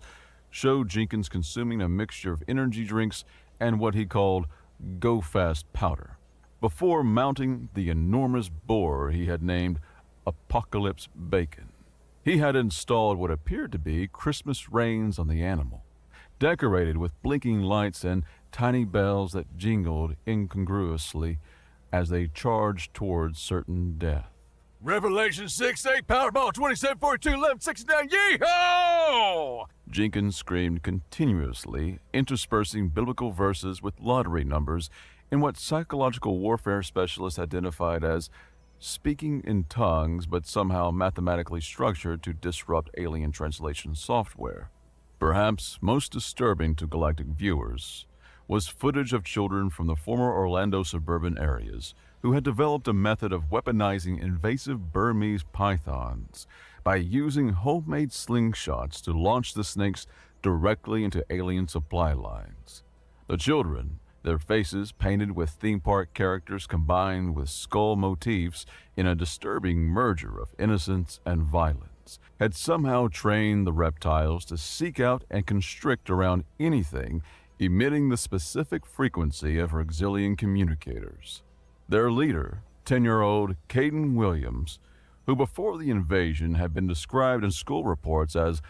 showed Jenkins consuming a mixture of energy drinks and what he called go-fast powder, before mounting the enormous boar he had named Apocalypse Bacon. He had installed what appeared to be Christmas reins on the animal, decorated with blinking lights and tiny bells that jingled incongruously as they charged towards certain death. Revelation 6-8, Powerball 2742-1169, yee-haw! Jenkins screamed continuously, interspersing biblical verses with lottery numbers in what psychological warfare specialists identified as speaking in tongues but somehow mathematically structured to disrupt alien translation software. Perhaps most disturbing to galactic viewers was footage of children from the former Orlando suburban areas who had developed a method of weaponizing invasive Burmese pythons by using homemade slingshots to launch the snakes directly into alien supply lines. The children, their faces painted with theme park characters combined with skull motifs in a disturbing merger of innocence and violence, had somehow trained the reptiles to seek out and constrict around anything emitting the specific frequency of Vrixilian communicators. Their leader, 10-year-old Caden Williams, who before the invasion had been described in school reports as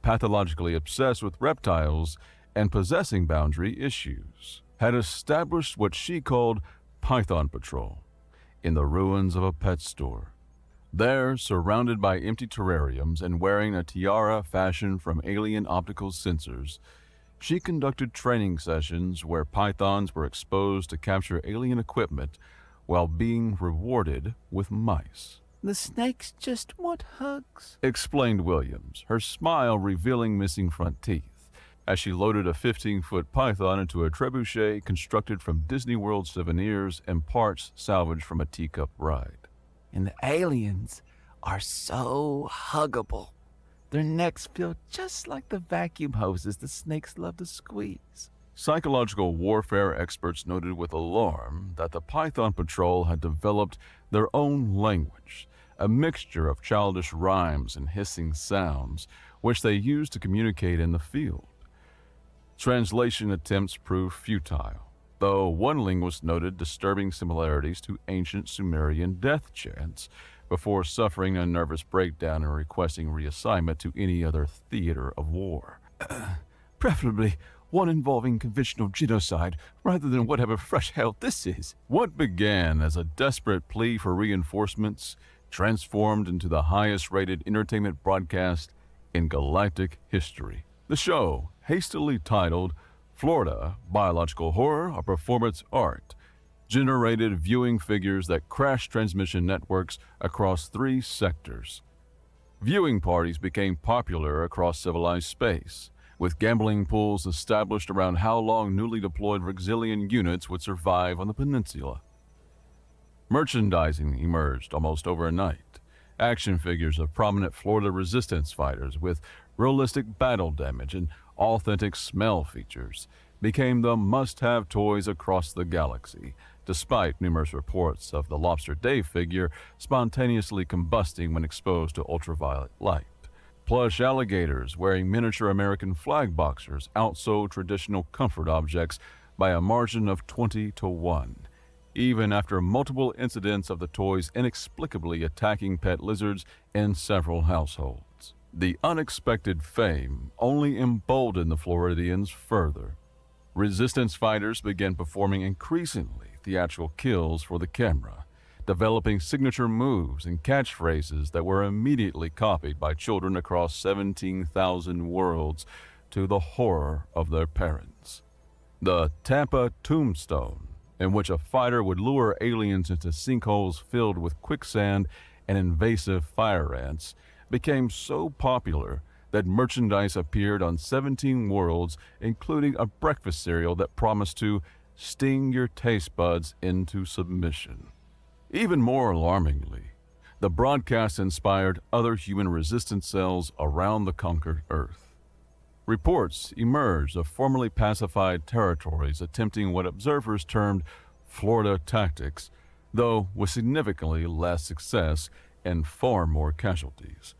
pathologically obsessed with reptiles and possessing boundary issues, had established what she called Python Patrol in the ruins of a pet store. There, surrounded by empty terrariums and wearing a tiara fashioned from alien optical sensors, she conducted training sessions where pythons were exposed to capture alien equipment while being rewarded with mice. "The snakes just want hugs," explained Williams, her smile revealing missing front teeth, as she loaded a 15-foot python into a trebuchet constructed from Disney World souvenirs and parts salvaged from a teacup ride. And the aliens are so huggable. Their necks feel just like the vacuum hoses the snakes love to squeeze. Psychological warfare experts noted with alarm that the Python Patrol had developed their own language, a mixture of childish rhymes and hissing sounds, which they used to communicate in the field. Translation attempts proved futile, though one linguist noted disturbing similarities to ancient Sumerian death chants before suffering a nervous breakdown and requesting reassignment to any other theater of war. Preferably one involving conventional genocide rather than whatever fresh hell this is. What began as a desperate plea for reinforcements transformed into the highest-rated entertainment broadcast in galactic history. The show, hastily titled Florida Biological Horror or Performance Art, generated viewing figures that crashed transmission networks across 3 sectors. Viewing parties became popular across civilized space, with gambling pools established around how long newly deployed Rexilian units would survive on the peninsula. Merchandising emerged almost overnight. Action figures of prominent Florida resistance fighters with realistic battle damage and authentic smell features became the must-have toys across the galaxy, despite numerous reports of the Lobster Dave figure spontaneously combusting when exposed to ultraviolet light. Plush alligators wearing miniature American flag boxers outsold traditional comfort objects by a margin of 20-1, even after multiple incidents of the toys inexplicably attacking pet lizards in several households. The unexpected fame only emboldened the Floridians further. Resistance fighters began performing increasingly theatrical kills for the camera, developing signature moves and catchphrases that were immediately copied by children across 17,000 worlds to the horror of their parents. The Tampa Tombstone, in which a fighter would lure aliens into sinkholes filled with quicksand and invasive fire ants, became so popular that merchandise appeared on 17 worlds, including a breakfast cereal that promised to sting your taste buds into submission. Even more alarmingly, the broadcast inspired other human resistance cells around the conquered Earth. Reports emerged of formerly pacified territories attempting what observers termed Florida tactics, though with significantly less success and far more casualties.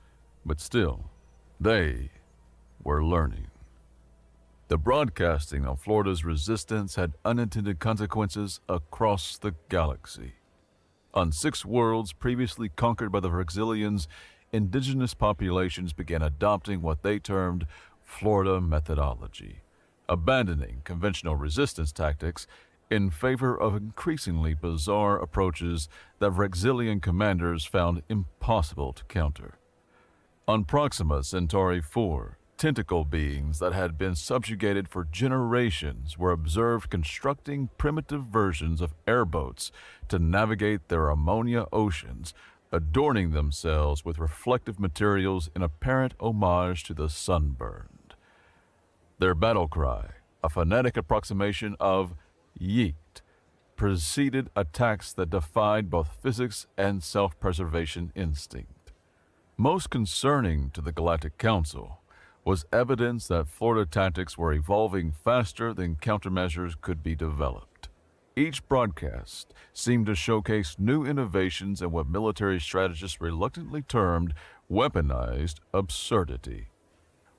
But still, they were learning. The broadcasting of Florida's resistance had unintended consequences across the galaxy. On 6 worlds previously conquered by the Rexilians, indigenous populations began adopting what they termed Florida methodology, abandoning conventional resistance tactics in favor of increasingly bizarre approaches that Rexilian commanders found impossible to counter. On Proxima Centauri 4, tentacle beings that had been subjugated for generations were observed constructing primitive versions of airboats to navigate their ammonia oceans, adorning themselves with reflective materials in apparent homage to the sunburned. Their battle cry, a phonetic approximation of yeet, preceded attacks that defied both physics and self-preservation instinct. Most concerning to the Galactic Council was evidence that Florida tactics were evolving faster than countermeasures could be developed. Each broadcast seemed to showcase new innovations in what military strategists reluctantly termed weaponized absurdity.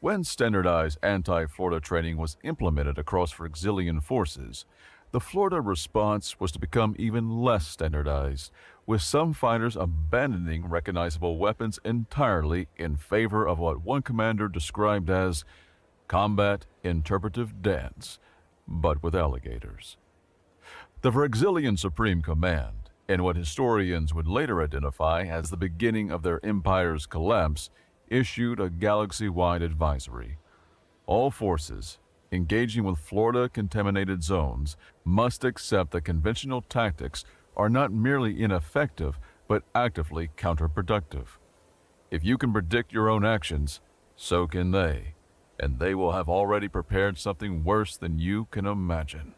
When standardized anti-Florida training was implemented across Rexilian forces, the Florida response was to become even less standardized, with some fighters abandoning recognizable weapons entirely in favor of what one commander described as combat interpretive dance, but with alligators. The Rexilian Supreme Command, in what historians would later identify as the beginning of their empire's collapse, issued a galaxy-wide advisory. All forces engaging with Florida-contaminated zones must accept that conventional tactics are not merely ineffective, but actively counterproductive. If you can predict your own actions, so can they. and they will have already prepared something worse than you can imagine.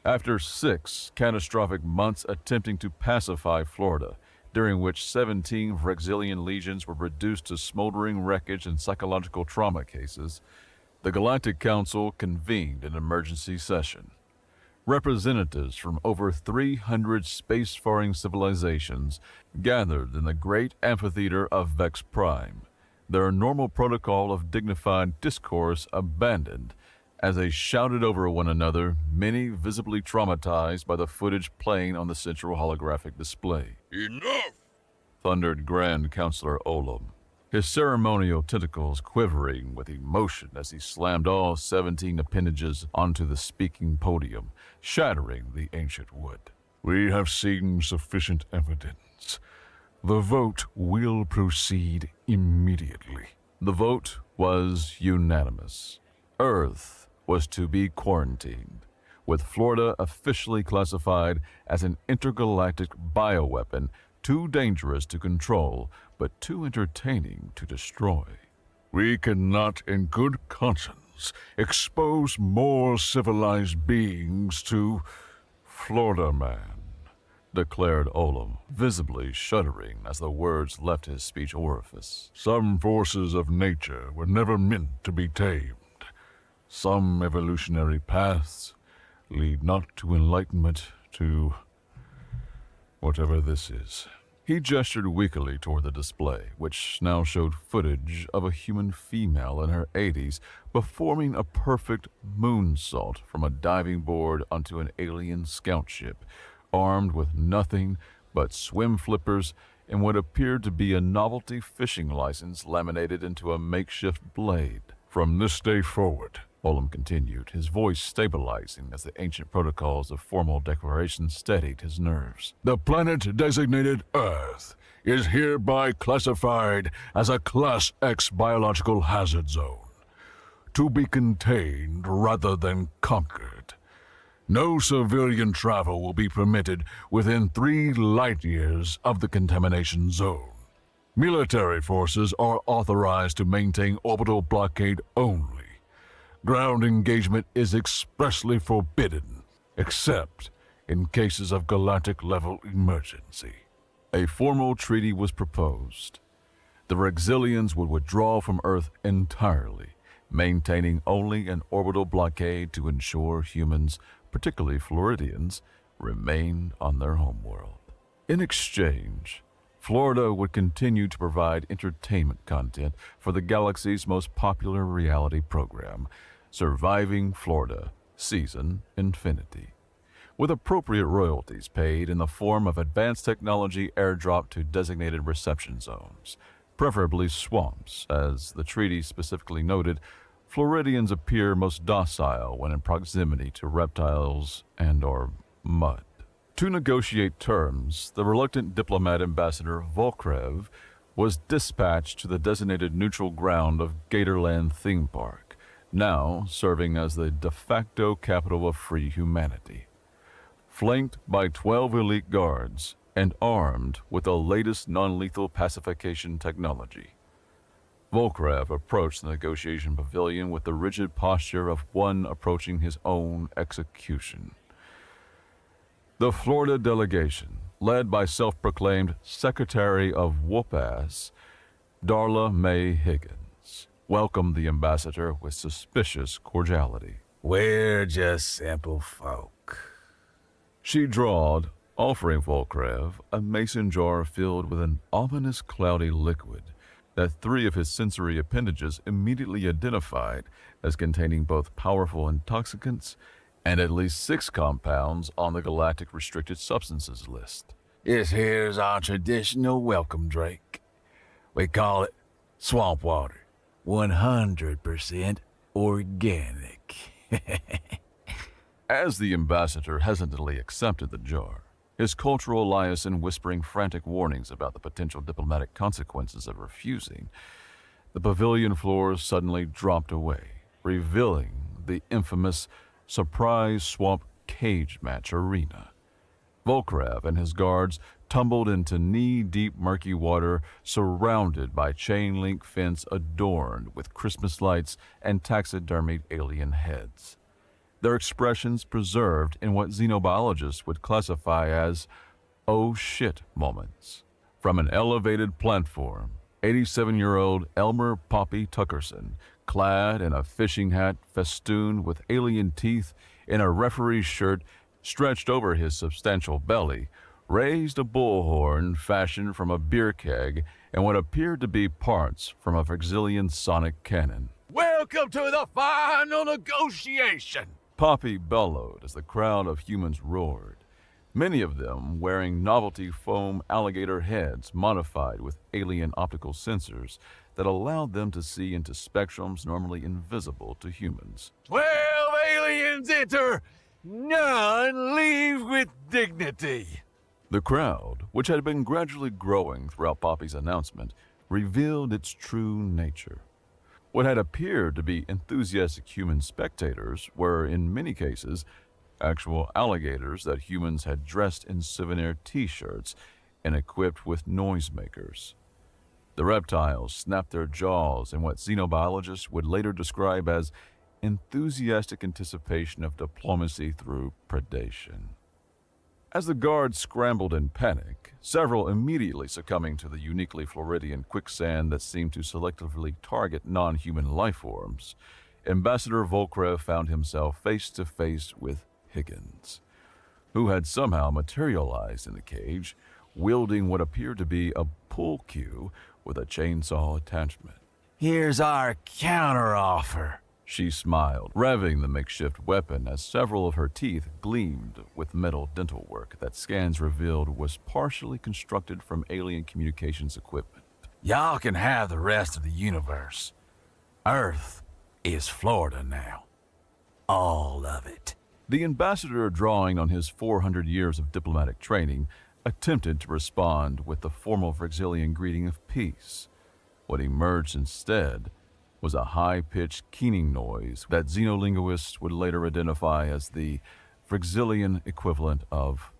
After 6 catastrophic months attempting to pacify Florida, during which 17 Vrexilian legions were reduced to smoldering wreckage and psychological trauma cases, the Galactic Council convened an emergency session. Representatives from over 300 spacefaring civilizations gathered in the great amphitheater of Vex Prime, their normal protocol of dignified discourse abandoned as they shouted over one another, many visibly traumatized by the footage playing on the central holographic display. Enough! Thundered Grand Counselor Olam, his ceremonial tentacles quivering with emotion as he slammed all 17 appendages onto the speaking podium, shattering the ancient wood. We have seen sufficient evidence. The vote will proceed immediately. The vote was unanimous. Earth was to be quarantined, with Florida officially classified as an intergalactic bioweapon too dangerous to control, but too entertaining to destroy. We cannot, in good conscience, expose more civilized beings to Florida Man, declared Olam, visibly shuddering as the words left his speech orifice. Some forces of nature were never meant to be tamed. Some evolutionary paths lead not to enlightenment, to whatever this is. He gestured weakly toward the display, which now showed footage of a human female in her 80s performing a perfect moonsault from a diving board onto an alien scout ship, armed with nothing but swim flippers and what appeared to be a novelty fishing license laminated into a makeshift blade. From this day forward, Olam continued, his voice stabilizing as the ancient protocols of formal declaration steadied his nerves. The planet designated Earth is hereby classified as a Class X biological hazard zone, to be contained rather than conquered. No civilian travel will be permitted within 3 light years of the contamination zone. Military forces are authorized to maintain orbital blockade only. Ground engagement is expressly forbidden, except in cases of galactic-level emergency. A formal treaty was proposed. The Vrexilians would withdraw from Earth entirely, maintaining only an orbital blockade to ensure humans, particularly Floridians, remained on their homeworld. In exchange, Florida would continue to provide entertainment content for the galaxy's most popular reality program, Surviving Florida, Season Infinity, with appropriate royalties paid in the form of advanced technology airdropped to designated reception zones, preferably swamps. As the treaty specifically noted, Floridians appear most docile when in proximity to reptiles and/or mud. To negotiate terms, the reluctant diplomat ambassador Volkrev was dispatched to the designated neutral ground of Gatorland Theme Park, now serving as the de facto capital of free humanity. Flanked by 12 elite guards and armed with the latest non-lethal pacification technology, Volkrev approached the negotiation pavilion with the rigid posture of one approaching his own execution. The Florida delegation, led by self-proclaimed Secretary of Whoop-Ass, Darla Mae Higgins, welcomed the ambassador with suspicious cordiality. We're just simple folk. She drawled, offering Volkrev a mason jar filled with an ominous cloudy liquid that 3 of his sensory appendages immediately identified as containing both powerful intoxicants and at least 6 compounds on the Galactic Restricted Substances list. This here's our traditional welcome drink. We call it swamp water. 100% organic. As the ambassador hesitantly accepted the jar, his cultural liaison whispering frantic warnings about the potential diplomatic consequences of refusing, the pavilion floor suddenly dropped away, revealing the infamous surprise swamp cage match arena. Volkrev and his guards tumbled into knee-deep murky water surrounded by chain-link fence adorned with Christmas lights and taxidermied alien heads. Their expressions preserved in what xenobiologists would classify as oh shit moments. From an elevated platform, 87-year-old Elmer Poppy Tuckerson, clad in a fishing hat festooned with alien teeth in a referee's shirt stretched over his substantial belly, raised a bullhorn fashioned from a beer keg and what appeared to be parts from a Vrexilian sonic cannon. Welcome to the final negotiation! Poppy bellowed as the crowd of humans roared, many of them wearing novelty foam alligator heads modified with alien optical sensors that allowed them to see into spectrums normally invisible to humans. 12 aliens enter, none leave with dignity. The crowd, which had been gradually growing throughout Poppy's announcement, revealed its true nature. What had appeared to be enthusiastic human spectators were, in many cases, actual alligators that humans had dressed in souvenir t-shirts and equipped with noisemakers. The reptiles snapped their jaws in what xenobiologists would later describe as enthusiastic anticipation of diplomacy through predation. As the guards scrambled in panic, several immediately succumbing to the uniquely Floridian quicksand that seemed to selectively target non-human life forms, Ambassador Volkrev found himself face to face with Higgins, who had somehow materialized in the cage, wielding what appeared to be a pull cue with a chainsaw attachment. Here's our counteroffer. She smiled, revving the makeshift weapon as several of her teeth gleamed with metal dental work that scans revealed was partially constructed from alien communications equipment. Y'all can have the rest of the universe. Earth is Florida now. All of it. The ambassador, drawing on his 400 years of diplomatic training, attempted to respond with the formal Vrexilian greeting of peace. What emerged instead was a high-pitched keening noise that xenolinguists would later identify as the Vrexilian equivalent of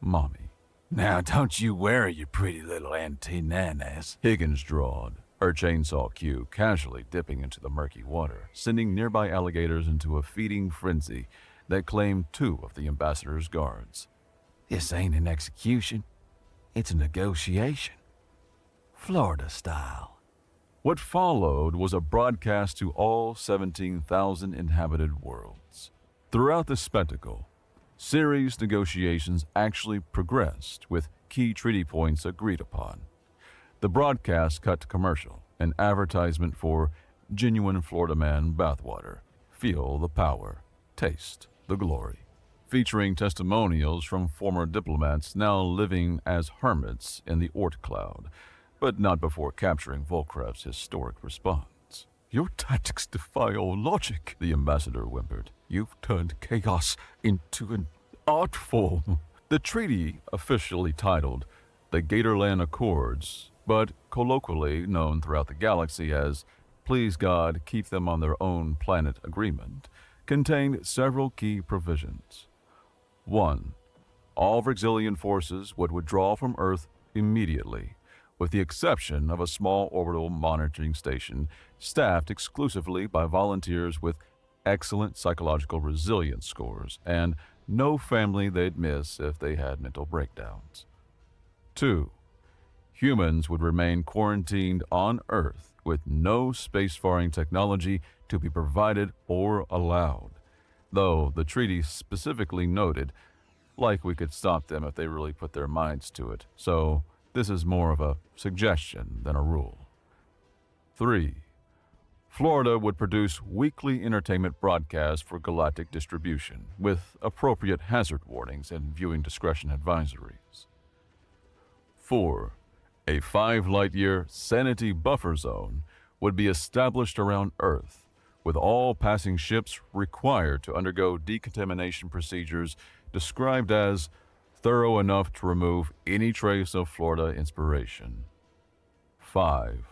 mommy. Now don't you worry, you pretty little antennas, Higgins drawled, her chainsaw cue casually dipping into the murky water, sending nearby alligators into a feeding frenzy that claimed two of the ambassador's guards. This ain't an execution. It's a negotiation. Florida style. What followed was a broadcast to all 17,000 inhabited worlds. Throughout the spectacle, serious negotiations actually progressed with key treaty points agreed upon. The broadcast cut to commercial, an advertisement for genuine Florida man bathwater. Feel the power, taste the glory. Featuring testimonials from former diplomats now living as hermits in the Oort cloud, but not before capturing Volkrev's historic response. Your tactics defy all logic, the ambassador whimpered. You've turned chaos into an art form. The treaty, officially titled the Gatorland Accords, but colloquially known throughout the galaxy as Please God Keep Them on Their Own Planet Agreement, contained several key provisions. 1. All Vrexilian forces would withdraw from Earth immediately, with the exception of a small orbital monitoring station staffed exclusively by volunteers with excellent psychological resilience scores and no family they'd miss if they had mental breakdowns. 2. Humans would remain quarantined on Earth with no spacefaring technology to be provided or allowed, though the treaty specifically noted, like we could stop them if they really put their minds to it, so this is more of a suggestion than a rule. 3. Florida would produce weekly entertainment broadcasts for galactic distribution, with appropriate hazard warnings and viewing discretion advisories. 4. A 5-light-year sanity buffer zone would be established around Earth, with all passing ships required to undergo decontamination procedures described as thorough enough to remove any trace of Florida inspiration. 5.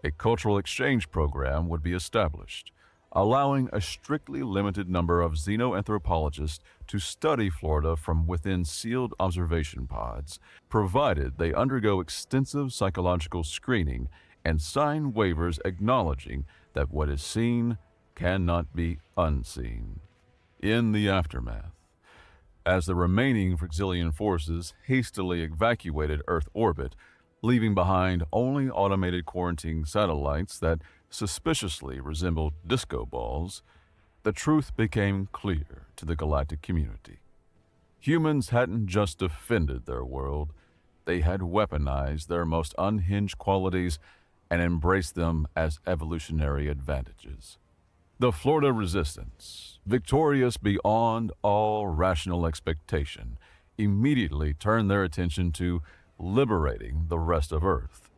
A cultural exchange program would be established, allowing a strictly limited number of xenoanthropologists to study Florida from within sealed observation pods, provided they undergo extensive psychological screening and sign waivers acknowledging that what is seen cannot be unseen. In the aftermath, as the remaining Frixilian forces hastily evacuated Earth orbit, leaving behind only automated quarantine satellites that suspiciously resembled disco balls, the truth became clear to the galactic community. Humans hadn't just defended their world, they had weaponized their most unhinged qualities and embraced them as evolutionary advantages. The Florida Resistance, victorious beyond all rational expectation, immediately turned their attention to liberating the rest of Earth.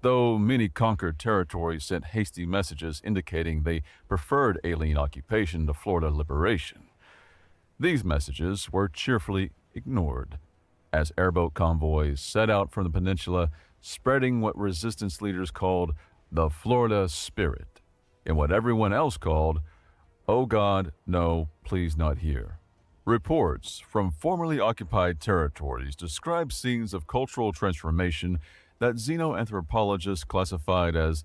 Though many conquered territories sent hasty messages indicating they preferred alien occupation to Florida liberation, these messages were cheerfully ignored as airboat convoys set out from the peninsula, spreading what resistance leaders called the Florida Spirit, and what everyone else called, "Oh God, no, please not here." Reports from formerly occupied territories describe scenes of cultural transformation that xenoanthropologists classified as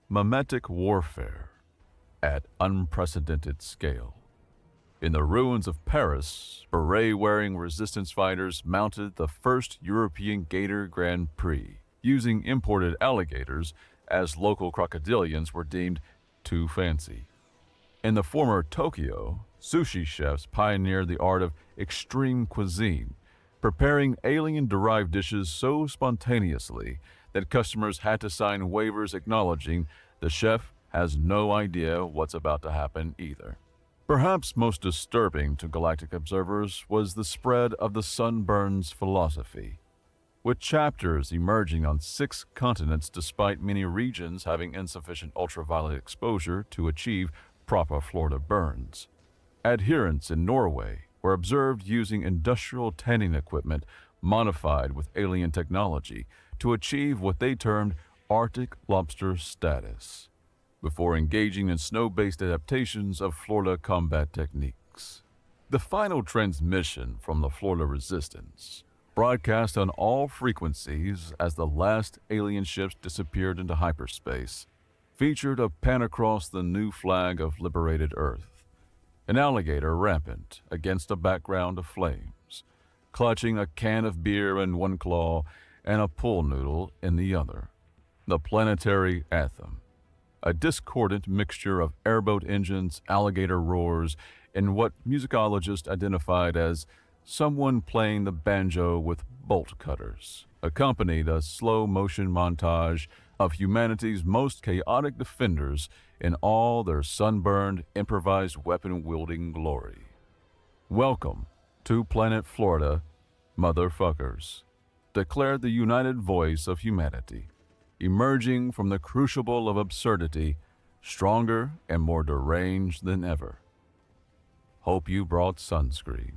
mimetic warfare at unprecedented scale. In the ruins of Paris, beret-wearing resistance fighters mounted the first European Gator Grand Prix, using imported alligators as local crocodilians were deemed too fancy. In the former Tokyo, sushi chefs pioneered the art of extreme cuisine, preparing alien-derived dishes so spontaneously that customers had to sign waivers acknowledging the chef has no idea what's about to happen either. Perhaps most disturbing to galactic observers was the spread of the sunburn's philosophy, with chapters emerging on 6 continents despite many regions having insufficient ultraviolet exposure to achieve proper Florida burns. Adherents in Norway were observed using industrial tanning equipment modified with alien technology to achieve what they termed Arctic lobster status, before engaging in snow-based adaptations of Florida combat techniques. The final transmission from the Florida Resistance, broadcast on all frequencies as the last alien ships disappeared into hyperspace, featured a pan across the new flag of liberated Earth, an alligator rampant against a background of flames, clutching a can of beer in one claw and a pool noodle in the other. The planetary anthem, a discordant mixture of airboat engines, alligator roars, and what musicologists identified as someone playing the banjo with bolt cutters, accompanied a slow-motion montage of humanity's most chaotic defenders in all their sunburned, improvised weapon-wielding glory. Welcome to Planet Florida, motherfuckers, declared the united voice of humanity, emerging from the crucible of absurdity, stronger and more deranged than ever. Hope you brought sunscreen.